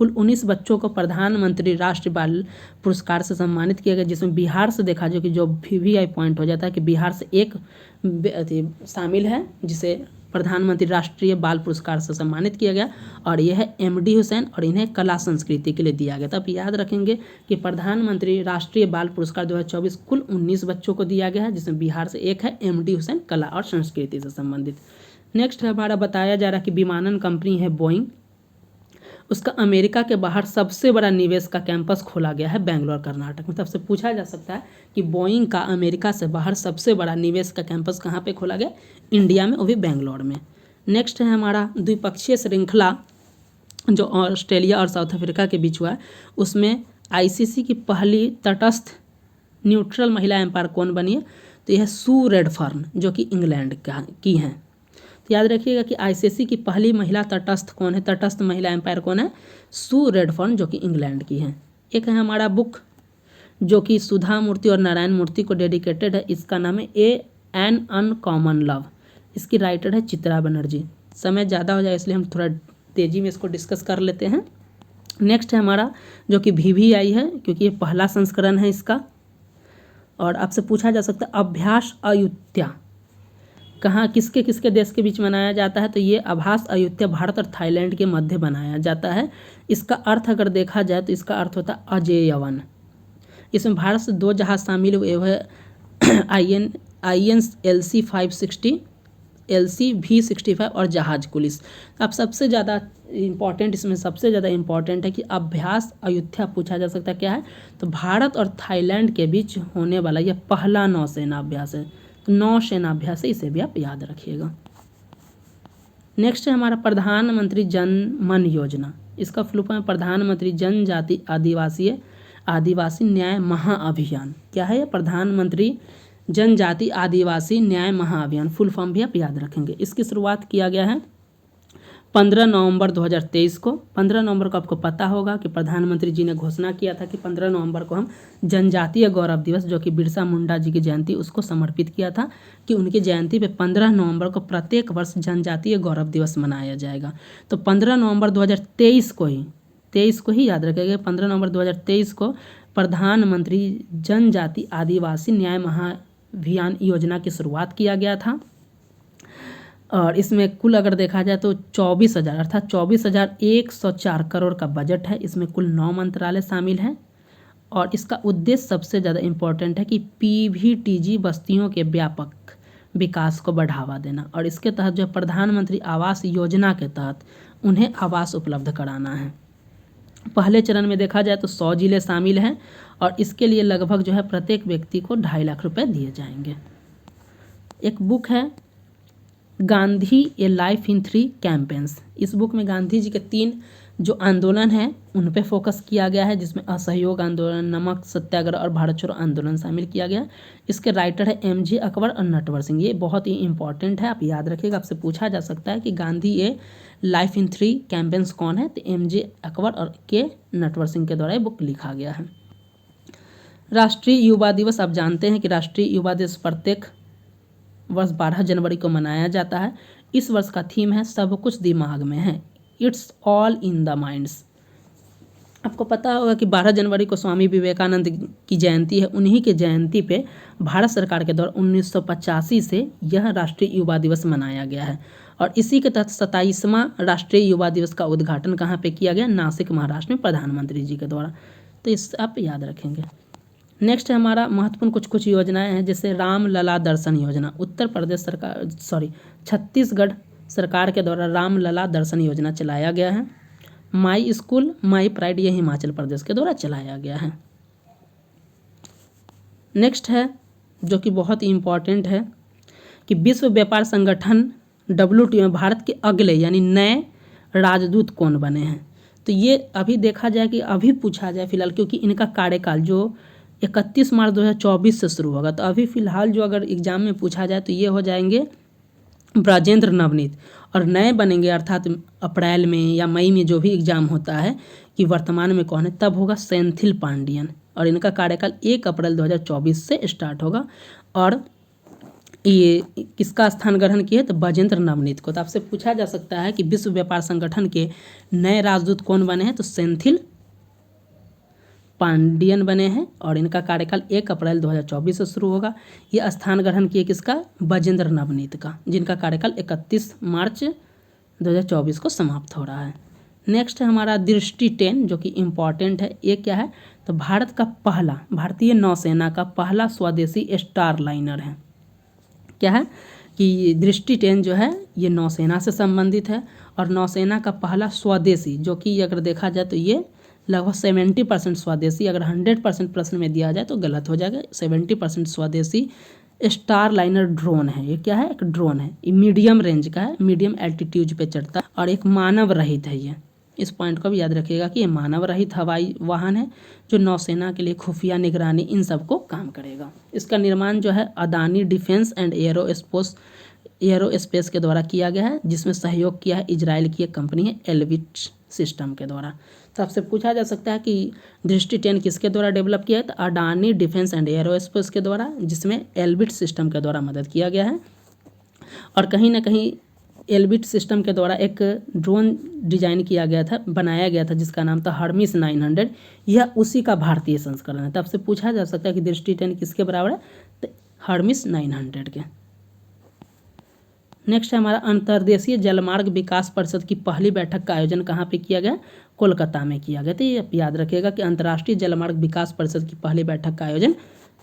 19 बच्चों को प्रधानमंत्री राष्ट्रीय बाल पुरस्कार से सम्मानित किया गया, जिसमें बिहार से देखा जाए कि जो VVI पॉइंट हो जाता है कि बिहार से एक शामिल है जिसे प्रधानमंत्री राष्ट्रीय बाल पुरस्कार से सम्मानित किया गया और यह है MD हुसैन और इन्हें कला संस्कृति के लिए दिया गया। तो आप याद रखेंगे कि प्रधानमंत्री राष्ट्रीय बाल पुरस्कार 2024 कुल 19 बच्चों को दिया गया है, जिसमें बिहार से एक है MD हुसैन कला और संस्कृति से संबंधित। नेक्स्ट है हमारा बताया जा रहा है कि विमानन कंपनी है बोइंग, उसका अमेरिका के बाहर सबसे बड़ा निवेश का कैंपस खोला गया है बेंगलोर कर्नाटक में। तब से पूछा जा सकता है कि बोइंग का अमेरिका से बाहर सबसे बड़ा निवेश का कैंपस कहाँ पे खोला गया, इंडिया में, वो भी बेंगलोर में। नेक्स्ट है हमारा द्विपक्षीय श्रृंखला जो ऑस्ट्रेलिया और साउथ अफ्रीका के बीच हुआ है, उसमें ICC की पहली तटस्थ न्यूट्रल महिला एम्पायर कौन बनी है तो यह सू रेडफर्न जो कि इंग्लैंड की हैं। याद रखिएगा कि ICC की पहली महिला तटस्थ कौन है, तटस्थ महिला एम्पायर कौन है, सू रेडफर्न जो कि इंग्लैंड की हैं। एक है हमारा बुक जो कि सुधा मूर्ति और नारायण मूर्ति को डेडिकेटेड है, इसका नाम है एन अनकॉमन लव। इसकी राइटर है चित्रा बनर्जी। समय ज़्यादा हो जाए इसलिए हम थोड़ा तेज़ी में इसको डिस्कस कर लेते हैं। नेक्स्ट है हमारा जो कि VVI है क्योंकि ये पहला संस्करण है इसका। और आपसे पूछा जा सकता है अभ्यास अयुत्या कहाँ किसके किसके देश के बीच मनाया जाता है तो ये आभास अयुत्या भारत और थाईलैंड के मध्य बनाया जाता है। इसका अर्थ अगर देखा जाए तो इसका अर्थ होता है अजेयवन। इसमें भारत से 2 जहाज शामिल हुए हैं INLC 560 LC V65 और जहाज पुलिस। अब सबसे ज़्यादा इम्पॉर्टेंट इसमें सबसे ज़्यादा इम्पॉर्टेंट है कि अभ्यास अयुत्या पूछा जा सकता है क्या है तो भारत और थाईलैंड के बीच होने वाला यह पहला नौसेना अभ्यास है। नौसेना अभ्यास है, इसे भी आप याद रखिएगा। नेक्स्ट है हमारा प्रधानमंत्री जन मन योजना। इसका फुल फॉर्म है प्रधानमंत्री जनजाति आदिवासी न्याय महाअभियान। क्या है ये, प्रधानमंत्री जनजाति आदिवासी न्याय महाअभियान। फुल फॉर्म भी आप याद रखेंगे। इसकी शुरुआत किया गया है 15 नवंबर 2023 को। 15 नवंबर को आपको पता होगा कि प्रधानमंत्री जी ने घोषणा किया था कि 15 नवंबर को हम जनजातीय गौरव दिवस जो कि बिरसा मुंडा जी की जयंती उसको समर्पित किया था कि उनकी जयंती पे 15 नवंबर को प्रत्येक वर्ष जनजातीय गौरव दिवस मनाया जाएगा। तो 15 नवंबर 2023 को ही याद रखेगा। 15 नवंबर 2023 को प्रधानमंत्री जनजाति आदिवासी न्याय महाअभियान योजना की शुरुआत किया गया था। और इसमें कुल अगर देखा जाए तो 24,000 अर्थात 24,104 करोड़ का बजट है। इसमें कुल 9 मंत्रालय शामिल हैं और इसका उद्देश्य सबसे ज़्यादा इम्पोर्टेंट है कि PVTG बस्तियों के व्यापक विकास को बढ़ावा देना। और इसके तहत जो प्रधानमंत्री आवास योजना के तहत उन्हें आवास उपलब्ध कराना है। पहले चरण में देखा जाए तो 100 जिले शामिल हैं और इसके लिए लगभग जो है प्रत्येक व्यक्ति को 2.5 लाख रुपए दिए जाएंगे। एक बुक है गांधी ए लाइफ इन 3 कैंपेन्स। इस बुक में गांधी जी के 3 जो आंदोलन है उन पे फोकस किया गया है, जिसमें असहयोग आंदोलन, नमक सत्याग्रह और भारत छोड़ो आंदोलन शामिल किया गया है। इसके राइटर है एम जी अकबर और नटवर सिंह। ये बहुत ही इंपॉर्टेंट है, आप याद रखिएगा, आपसे पूछा जा सकता है कि गांधी ए लाइफ इन 3 कैंपेन्स कौन है, तो एम जी अकबर और के नटवर सिंह के द्वारा ये बुक लिखा गया है। राष्ट्रीय युवा दिवस, आप जानते हैं कि राष्ट्रीय युवा दिवस प्रत्येक वर्ष 12 जनवरी को मनाया जाता है। इस वर्ष का थीम है सब कुछ दिमाग में है, it's all in the minds. आपको पता होगा कि 12 जनवरी को स्वामी विवेकानंद की जयंती है। उन्हीं के जयंती पे भारत सरकार के द्वारा 1985 से यह राष्ट्रीय युवा दिवस मनाया गया है। और इसी के तहत 27वां राष्ट्रीय युवा दिवस का उद्घाटन कहाँ पे किया गया, नासिक महाराष्ट्र में प्रधानमंत्री जी के द्वारा। तो इस आप याद रखेंगे। नेक्स्ट है हमारा महत्वपूर्ण कुछ योजनाएं हैं, जैसे राम लला दर्शन योजना। उत्तर प्रदेश सरकार छत्तीसगढ़ सरकार के द्वारा राम लला दर्शन योजना चलाया गया है। माई स्कूल माई प्राइड, ये हिमाचल प्रदेश के द्वारा चलाया गया है। नेक्स्ट है जो कि बहुत ही इम्पॉर्टेंट है कि विश्व व्यापार संगठन WTO में भारत के अगले यानी नए राजदूत कौन बने हैं। तो ये अभी देखा जाए कि अभी पूछा जाए फिलहाल, क्योंकि इनका कार्यकाल जो 31 मार्च 2024 से शुरू होगा। तो अभी फिलहाल जो अगर एग्जाम में पूछा जाए तो ये हो जाएंगे ब्रजेंद्र नवनीत, और नए बनेंगे अर्थात अप्रैल में या मई में जो भी एग्जाम होता है कि वर्तमान में कौन है, तब होगा सेंथिल पांडियन, और इनका कार्यकाल 1 अप्रैल 2024 से स्टार्ट होगा। और ये किसका स्थान ग्रहण किए, तो ब्रजेंद्र नवनीत को। तो आपसे पूछा जा सकता है कि विश्व व्यापार संगठन के नए राजदूत कौन बने हैं, तो सेंथिल पांडियन बने हैं, और इनका कार्यकाल 1 अप्रैल 2024 से शुरू होगा। ये स्थान ग्रहण किए किसका, ब्रजेंद्र नवनीत का, जिनका कार्यकाल 31 मार्च 2024 को समाप्त हो रहा है। नेक्स्ट है हमारा दृष्टि 10 जो कि इम्पॉर्टेंट है। ये क्या है, तो भारत का पहला, भारतीय नौसेना का पहला स्वदेशी स्टार लाइनर है। क्या है कि दृष्टि 10 जो है ये नौसेना से संबंधित है, और नौसेना का पहला स्वदेशी, जो कि अगर देखा जाए तो ये लगभग 70% स्वदेशी, अगर 100% प्रश्न में दिया जाए तो गलत हो जाएगा। 70% स्वदेशी स्टार लाइनर ड्रोन है। ये क्या है, एक ड्रोन है, ये मीडियम रेंज का है, मीडियम एल्टीट्यूड पे चढ़ता है, और एक मानव रहित है। ये इस पॉइंट को भी याद रखिएगा कि ये मानव रहित हवाई वाहन है जो नौसेना के लिए खुफिया निगरानी इन सब को काम करेगा। इसका निर्माण जो है अदानी डिफेंस एंड एरोस्पेस के द्वारा किया गया है, जिसमें सहयोग किया है इजराइल की एक कंपनी है एल्बिट सिस्टम के द्वारा। तो आपसे पूछा जा सकता है कि दृष्टि 10 किसके द्वारा डेवलप किया है, तो अडानी डिफेंस एंड एरोस्पेस के द्वारा, जिसमें एल्बिट सिस्टम के द्वारा मदद किया गया है। और कहीं ना कहीं एल्बिट सिस्टम के द्वारा एक ड्रोन डिजाइन किया गया था, बनाया गया था, जिसका नाम था हर्मिस 900। यह उसी का भारतीय संस्करण है। तो आपसे पूछा जा सकता है कि दृष्टि 10 किसके बराबर है, तो हर्मिस 900 के। नेक्स्ट है हमारा अंतर्देशीय जलमार्ग विकास परिषद की पहली बैठक का आयोजन कहाँ पे किया गया, कोलकाता में किया गया। तो ये याद रखिएगा कि अंतर्राष्ट्रीय जलमार्ग विकास परिषद की पहली बैठक का आयोजन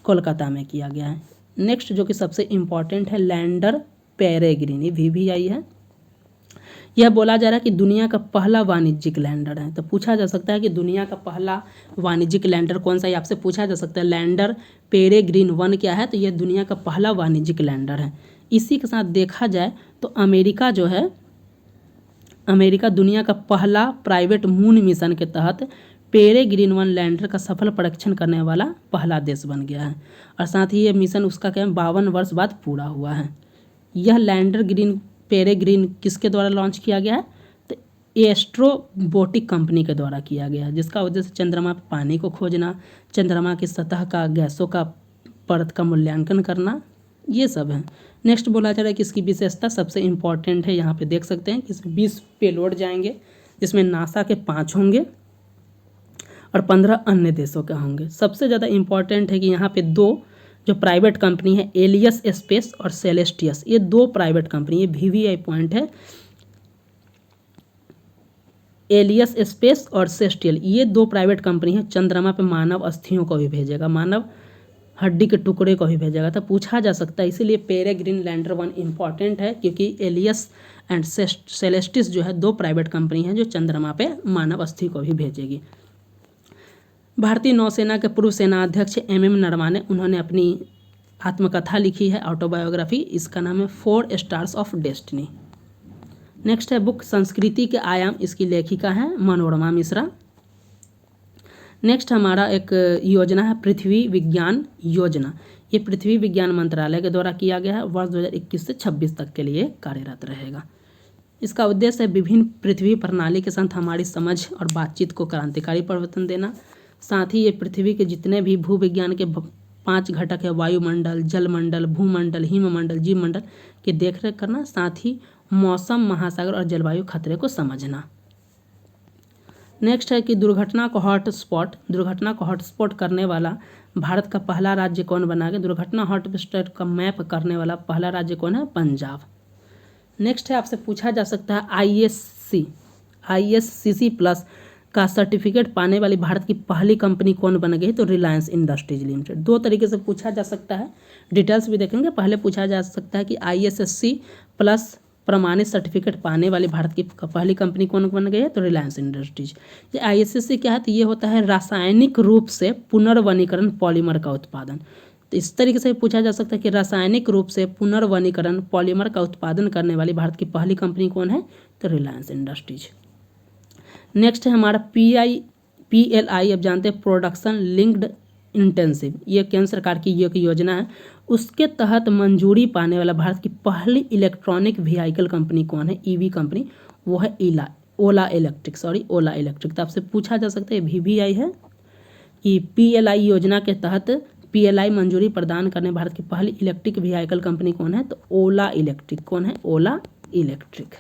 कोलकाता में किया गया है। नेक्स्ट जो कि सबसे इम्पॉर्टेंट है लैंडर पेरेग्रिन, ये VVI है। यह बोला जा रहा है कि दुनिया का पहला वाणिज्यिक लैंडर है। तो पूछा जा सकता है कि दुनिया का पहला वाणिज्यिक लैंडर कौन सा है, आपसे पूछा जा सकता है। लैंडर पेरेग्रिन 1 क्या है, तो यह दुनिया का पहला वाणिज्यिक लैंडर है। इसी के साथ देखा जाए तो अमेरिका जो है, अमेरिका दुनिया का पहला प्राइवेट मून मिशन के तहत पेरेग्रिन 1 लैंडर का सफल परीक्षण करने वाला पहला देश बन गया है। और साथ ही ये मिशन उसका क्या 52 वर्ष बाद पूरा हुआ है। यह लैंडर पेरेग्रिन किसके द्वारा लॉन्च किया गया है, तो एस्ट्रोबोटिक कंपनी के द्वारा किया गया है, जिसका उद्देश्य चंद्रमा पर पानी को खोजना, चंद्रमा की सतह का गैसों का परत का मूल्यांकन करना, ये सब है। नेक्स्ट बोला जा रहा है कि इसकी विशेषता सबसे इम्पॉर्टेंट है, यहाँ पे देख सकते हैं कि इसमें 20 पेलोड जाएंगे, जिसमें नासा के 5 होंगे और 15 अन्य देशों के होंगे। सबसे ज़्यादा इम्पॉर्टेंट है कि यहाँ पे 2 जो प्राइवेट कंपनी है, एलियस स्पेस और सेलेस्टियस, ये 2 प्राइवेट कंपनी, ये VVI पॉइंट है। एलियस स्पेस और सेस्टियल, ये 2 प्राइवेट कंपनी है, चंद्रमा पे मानव अस्थियों को भी भेजेगा, मानव हड्डी के टुकड़े को भी भेजेगा। तो पूछा जा सकता है, इसीलिए पेरेग्रिन लैंडर 1 इम्पॉर्टेंट है, क्योंकि एलियस एंड सेलेस्टिस जो है 2 प्राइवेट कंपनी हैं जो चंद्रमा पे मानव अस्थि को भी भेजेगी। भारतीय नौसेना के पूर्व सेनाध्यक्ष MM नरवाने, उन्होंने अपनी आत्मकथा लिखी है, ऑटोबायोग्राफी, इसका नाम है 4 स्टार्स ऑफ डेस्टिनी। नेक्स्ट है बुक संस्कृति के आयाम, इसकी लेखिका है मनोरमा मिश्रा। नेक्स्ट हमारा एक योजना है पृथ्वी विज्ञान योजना। ये पृथ्वी विज्ञान मंत्रालय के द्वारा किया गया है, वर्ष 2021 से 26 तक के लिए कार्यरत रहेगा। इसका उद्देश्य है विभिन्न पृथ्वी प्रणाली के साथ हमारी समझ और बातचीत को क्रांतिकारी परिवर्तन देना। साथ ही ये पृथ्वी के जितने भी भूविज्ञान के 5 घटक है, वायुमंडल, जलमंडल, भूमंडल, हिममंडल, जीवमंडल की देखरेख करना, साथ ही मौसम, महासागर और जलवायु खतरे को समझना। नेक्स्ट है कि दुर्घटना को हॉटस्पॉट करने वाला भारत का पहला राज्य कौन बना गया? दुर्घटना हॉटस्पॉट का मैप करने वाला पहला राज्य कौन है? पंजाब। नेक्स्ट है आपसे पूछा जा सकता है ISCC प्लस का सर्टिफिकेट पाने वाली भारत की पहली कंपनी कौन बन गई? तो रिलायंस इंडस्ट्रीज लिमिटेड। 2 तरीके से पूछा जा सकता है, डिटेल्स भी देखेंगे। पहले पूछा जा सकता है कि ISSC प्लस प्रमाणित सर्टिफिकेट पाने वाली भारत की पहली कंपनी कौन बन गई है? तो रिलायंस इंडस्ट्रीज। ये ISSC क्या है? तो ये होता है रासायनिक रूप से पुनर्वनीकरण पॉलीमर का उत्पादन। तो इस तरीके से पूछा जा सकता है कि रासायनिक रूप से पुनर्वनीकरण पॉलीमर का उत्पादन करने वाली भारत की पहली कंपनी कौन है? तो रिलायंस इंडस्ट्रीज। नेक्स्ट है हमारा PLI, अब जानते हैं प्रोडक्शन लिंक्ड इंटेंसिव। ये केंद्र सरकार की ये योजना है, उसके तहत मंजूरी पाने वाला भारत की पहली इलेक्ट्रॉनिक व्हीकल कंपनी कौन है? EV कंपनी, वो है ओला इलेक्ट्रिक। तो आपसे पूछा जा सकता है VVI है कि PLI योजना के तहत PLI मंजूरी प्रदान करने भारत की पहली इलेक्ट्रिक व्हीकल कंपनी कौन है? तो ओला इलेक्ट्रिक। कौन है? ओला इलेक्ट्रिक।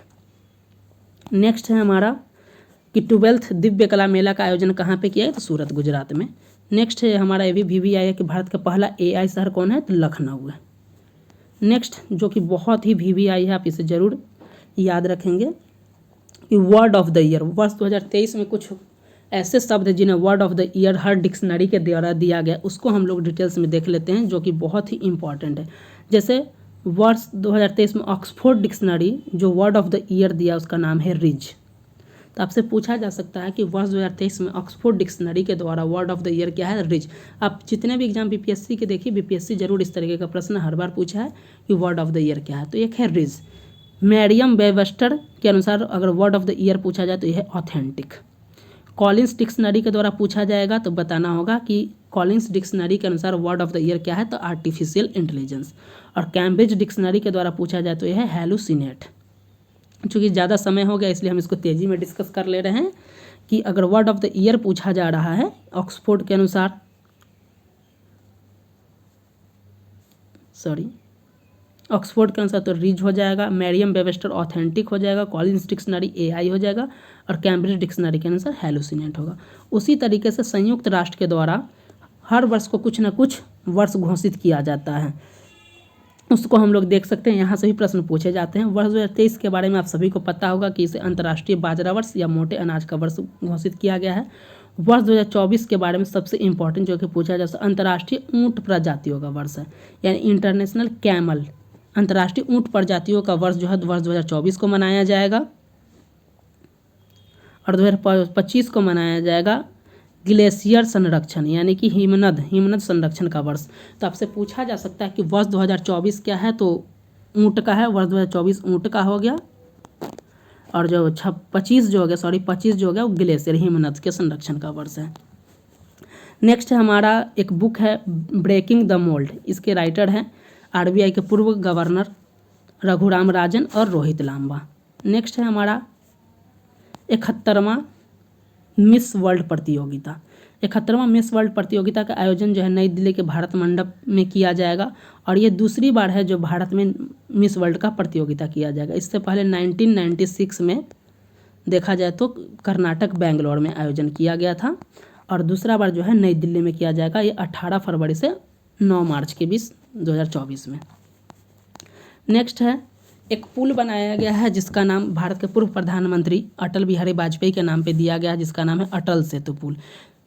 नेक्स्ट है हमारा कि 12th दिव्य कला मेला का आयोजन कहाँ पे किया है? तो सूरत, गुजरात में। नेक्स्ट है हमारा ये भी VVI है कि भारत का पहला AI शहर कौन है? तो लखनऊ है। नेक्स्ट जो कि बहुत ही VVI है, आप इसे जरूर याद रखेंगे कि वर्ड ऑफ द ईयर। वर्ष 2023 में कुछ ऐसे शब्द हैं जिन्हें word of the year her dictionary के द्वारा दिया गया, उसको हम लोग डिटेल्स में देख लेते हैं, जो कि बहुत ही इंपॉर्टेंट है। जैसे वर्ष 2023 में ऑक्सफोर्ड डिक्शनरी जो वर्ड ऑफ द ईयर दिया उसका नाम है रिज। तो आपसे पूछा जा सकता है कि वर्ष 2023 में ऑक्सफोर्ड डिक्शनरी के द्वारा वर्ड ऑफ द ईयर क्या है? रिज। आप जितने भी एग्जाम BPSC के देखिए, BPSC जरूर इस तरीके का प्रश्न हर बार पूछा है कि वर्ड ऑफ द ईयर क्या है? तो एक है रिज। मैरियम वेबस्टर के अनुसार अगर वर्ड ऑफ द ईयर पूछा जाए तो यह है ऑथेंटिक। कॉलिंस डिक्शनरी के द्वारा पूछा जाएगा तो बताना होगा कि कॉलिंस डिक्शनरी के अनुसार वर्ड ऑफ द ईयर क्या है? तो आर्टिफिशियल इंटेलिजेंस। और कैम्ब्रिज डिक्शनरी के द्वारा पूछा जाए तो यह है हैलुसिनेट। चूँकि ज़्यादा समय हो गया इसलिए हम इसको तेज़ी में डिस्कस कर ले रहे हैं कि अगर वर्ड ऑफ द ईयर पूछा जा रहा है ऑक्सफोर्ड के अनुसार, ऑक्सफोर्ड के अनुसार तो रिज हो जाएगा, मैरियम वेबस्टर ऑथेंटिक हो जाएगा, कॉलिंस डिक्शनरी AI हो जाएगा और कैम्ब्रिज डिक्शनरी के अनुसार हैलुसिनेट होगा। उसी तरीके से संयुक्त राष्ट्र के द्वारा हर वर्ष को कुछ न कुछ वर्ष घोषित किया जाता है, उसको हम लोग देख सकते हैं। यहाँ से भी प्रश्न पूछे जाते हैं। वर्ष 2023 के बारे में आप सभी को पता होगा कि इसे अंतर्राष्ट्रीय बाजरा वर्ष या मोटे अनाज का वर्ष घोषित किया गया है। वर्ष 2024 के बारे में सबसे इम्पोर्टेंट जो कि पूछा जा सकता है, अंतर्राष्ट्रीय ऊँट प्रजातियों का वर्ष है, यानी इंटरनेशनल कैमल, अंतर्राष्ट्रीय ऊँट प्रजातियों का वर्ष जो है वर्ष 2024 को मनाया जाएगा। और 2025 को मनाया जाएगा ग्लेशियर संरक्षण, यानी कि हिमनद संरक्षण का वर्ष। तो आपसे पूछा जा सकता है कि वर्ष 2024 क्या है? तो ऊँट का है, वर्ष 2024 ऊँट का हो गया। और जो 25 जो हो गया वो ग्लेशियर हिमनद के संरक्षण का वर्ष है। नेक्स्ट हमारा एक बुक है ब्रेकिंग द मोल्ड, इसके राइटर हैं RBI के पूर्व गवर्नर रघुराम राजन और रोहित लांबा। नेक्स्ट है हमारा 71वां मिस वर्ल्ड प्रतियोगिता। 71वां मिस वर्ल्ड प्रतियोगिता का आयोजन जो है नई दिल्ली के भारत मंडप में किया जाएगा और ये दूसरी बार है जो भारत में मिस वर्ल्ड का प्रतियोगिता किया जाएगा। इससे पहले 1996 में देखा जाए तो कर्नाटक बेंगलोर में आयोजन किया गया था और दूसरा बार जो है नई दिल्ली में किया जाएगा, ये 18 फरवरी से 9 मार्च के बीच 2024 में। नेक्स्ट है एक पुल बनाया गया है जिसका नाम भारत के पूर्व प्रधानमंत्री अटल बिहारी वाजपेयी के नाम पे दिया गया है, जिसका नाम है अटल सेतु पुल।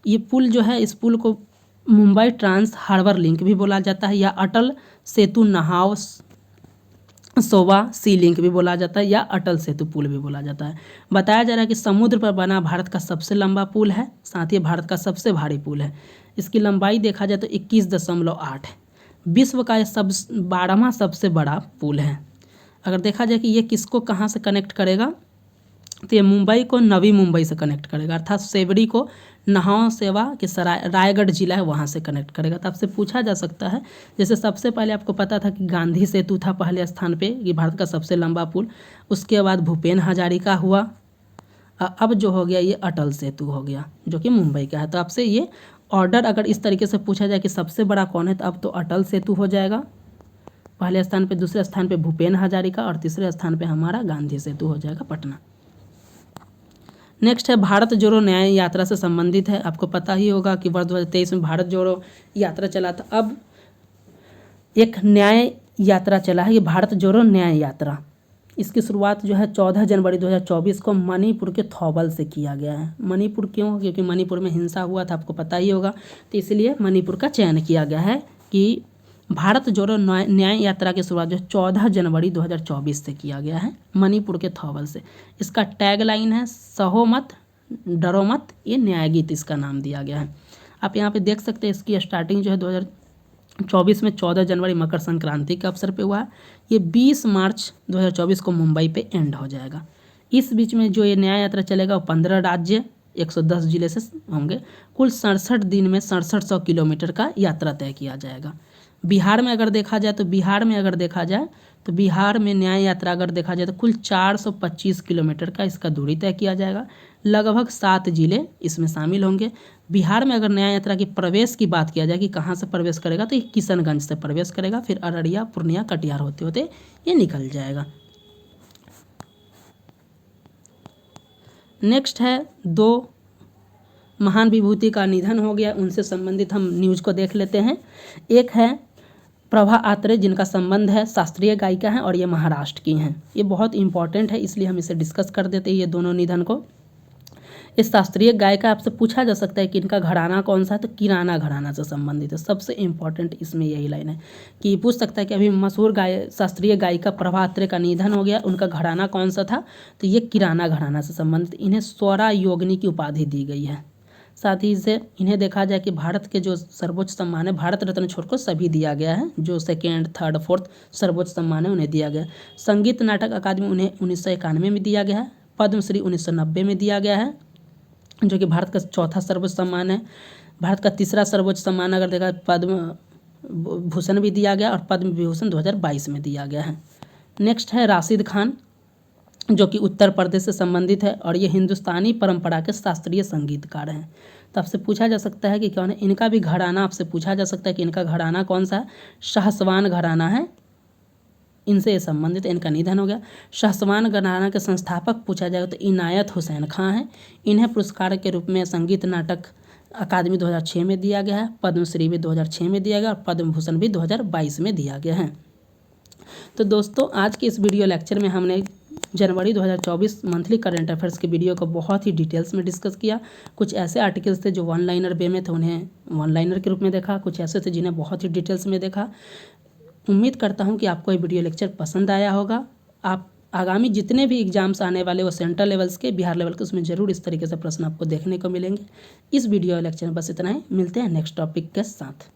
ये पुल जो है, इस पुल को मुंबई ट्रांस हार्बर लिंक भी बोला जाता है या अटल सेतु नहाव सोवा सी लिंक भी बोला जाता है या अटल सेतु पुल भी बोला जाता है। बताया जा रहा है कि समुद्र पर बना भारत का सबसे लंबा पुल है, साथ ही भारत का सबसे भारी पुल है। इसकी लंबाई देखा जाए तो 21.8 है। विश्व का 12वां सबसे बड़ा पुल है। अगर देखा जाए कि ये किसको कहाँ से कनेक्ट करेगा, तो ये मुंबई को नवी मुंबई से कनेक्ट करेगा, अर्थात सेवड़ी को नहाव सेवा के सराय रायगढ़ जिला है वहाँ से कनेक्ट करेगा। तो आपसे पूछा जा सकता है, जैसे सबसे पहले आपको पता था कि गांधी सेतु था पहले स्थान पे, ये भारत का सबसे लंबा पुल, उसके बाद भूपेन हजारिका हुआ, अब जो हो गया ये अटल सेतु हो गया जो कि मुंबई का है। तो आपसे ये ऑर्डर अगर इस तरीके से पूछा जाए कि सबसे बड़ा कौन है, तो अब तो अटल सेतु हो जाएगा पहले स्थान पे, दूसरे स्थान पे भूपेन हजारिका और तीसरे स्थान पे हमारा गांधी सेतु हो जाएगा पटना। नेक्स्ट है भारत जोड़ो न्याय यात्रा से संबंधित है। आपको पता ही होगा कि वर्ष 2023 में भारत जोड़ो यात्रा चला था। अब एक न्याय यात्रा चला है, ये भारत जोड़ो न्याय यात्रा। इसकी शुरुआत जो है 14 जनवरी 2024 को मणिपुर के थौबल से किया गया है। मणिपुर क्यों? क्योंकि मणिपुर में हिंसा हुआ था, आपको पता ही होगा, तो इसलिए मणिपुर का चयन किया गया है कि भारत जोड़ो न्याय यात्रा की शुरुआत जो 14 जनवरी 2024 से किया गया है मणिपुर के थौबल से। इसका टैग लाइन है सहो मत डरो मत, ये न्याय गीत इसका नाम दिया गया है। आप यहाँ पे देख सकते हैं इसकी स्टार्टिंग जो है 2024 में 14 जनवरी मकर संक्रांति के अवसर पे हुआ है। ये 20 मार्च 2024 को मुंबई पे एंड हो जाएगा। इस बीच में जो ये न्याय यात्रा चलेगा वो 15 राज्य 110 जिले से होंगे। कुल 67 दिन में 6700 किलोमीटर का यात्रा तय किया जाएगा। बिहार में अगर देखा जाए तो बिहार में न्याय यात्रा अगर देखा जाए तो कुल 425 किलोमीटर का इसका दूरी तय किया जाएगा। लगभग 7 जिले इसमें शामिल होंगे। बिहार में अगर न्याय यात्रा की प्रवेश की बात किया जाए कि कहाँ से प्रवेश करेगा, तो ये किशनगंज से प्रवेश करेगा, फिर अररिया, पूर्णिया, कटिहार होते होते ये निकल जाएगा। नेक्स्ट है 2 महान विभूति का निधन हो गया, उनसे संबंधित हम न्यूज़ को देख लेते हैं। एक है प्रभा अत्रे, जिनका संबंध है शास्त्रीय गायिका हैं और ये महाराष्ट्र की हैं। ये बहुत इंपॉर्टेंट है, इसलिए हम इसे डिस्कस कर देते हैं ये दोनों निधन को। इस शास्त्रीय गायिका आपसे पूछा जा सकता है कि इनका घराना कौन सा है, तो किराना घराना से संबंधित है। सबसे इम्पॉर्टेंट इसमें यही लाइन है कि पूछ सकता है कि अभी मशहूर शास्त्रीय गायिका प्रभा अत्रे का निधन हो गया, उनका घराना कौन सा था, तो ये किराना घराना से संबंधित। इन्हें स्वरा योगिनी की उपाधि दी गई है। साथ ही से इन्हें देखा जाए कि भारत के जो सर्वोच्च सम्मान है, भारत रत्न छोड़कर सभी दिया गया है, जो 2nd, 3rd, 4th सर्वोच्च सम्मान है उन्हें दिया गया। संगीत नाटक अकादमी उन्हें 1991 में दिया गया है। पद्मश्री 1990 में दिया गया है, जो कि भारत का 4था सर्वोच्च सम्मान है। भारत का 3रा सर्वोच्च सम्मान अगर देखा पद्म भूषण भी दिया गया और पद्म विभूषण 2022 में दिया गया है। नेक्स्ट है राशिद खान, जो कि उत्तर प्रदेश से संबंधित है और ये हिंदुस्तानी परंपरा के शास्त्रीय संगीतकार हैं। तो आपसे पूछा जा सकता है कि कौन है, इनका भी घराना आपसे पूछा जा सकता है कि इनका घराना कौन सा है, शाहसवान घराना है, इनसे ये संबंधित है। इनका निधन हो गया। शाहसवान घराना के संस्थापक पूछा जाएगा तो इनायत हुसैन खां हैं। इन्हें पुरस्कार के रूप में संगीत नाटक अकादमी 2006 में दिया गया है, पद्मश्री भी 2006 में दिया गया और पद्म भूषण भी 2022 में दिया गया है। तो दोस्तों आज के इस वीडियो लेक्चर में हमने जनवरी 2024 मंथली करंट अफेयर्स के वीडियो को बहुत ही डिटेल्स में डिस्कस किया। कुछ ऐसे आर्टिकल्स थे जो वन लाइनर वे में थे, उन्हें वन लाइनर के रूप में देखा। कुछ ऐसे थे जिन्हें बहुत ही डिटेल्स में देखा। उम्मीद करता हूं कि आपको ये वीडियो लेक्चर पसंद आया होगा। आप आगामी जितने भी एग्जाम्स आने वाले वो सेंट्रल लेवल्स के, बिहार लेवल के, उसमें ज़रूर इस तरीके से प्रश्न आपको देखने को मिलेंगे। इस वीडियो लेक्चर में बस इतना ही। मिलते हैं नेक्स्ट टॉपिक के साथ।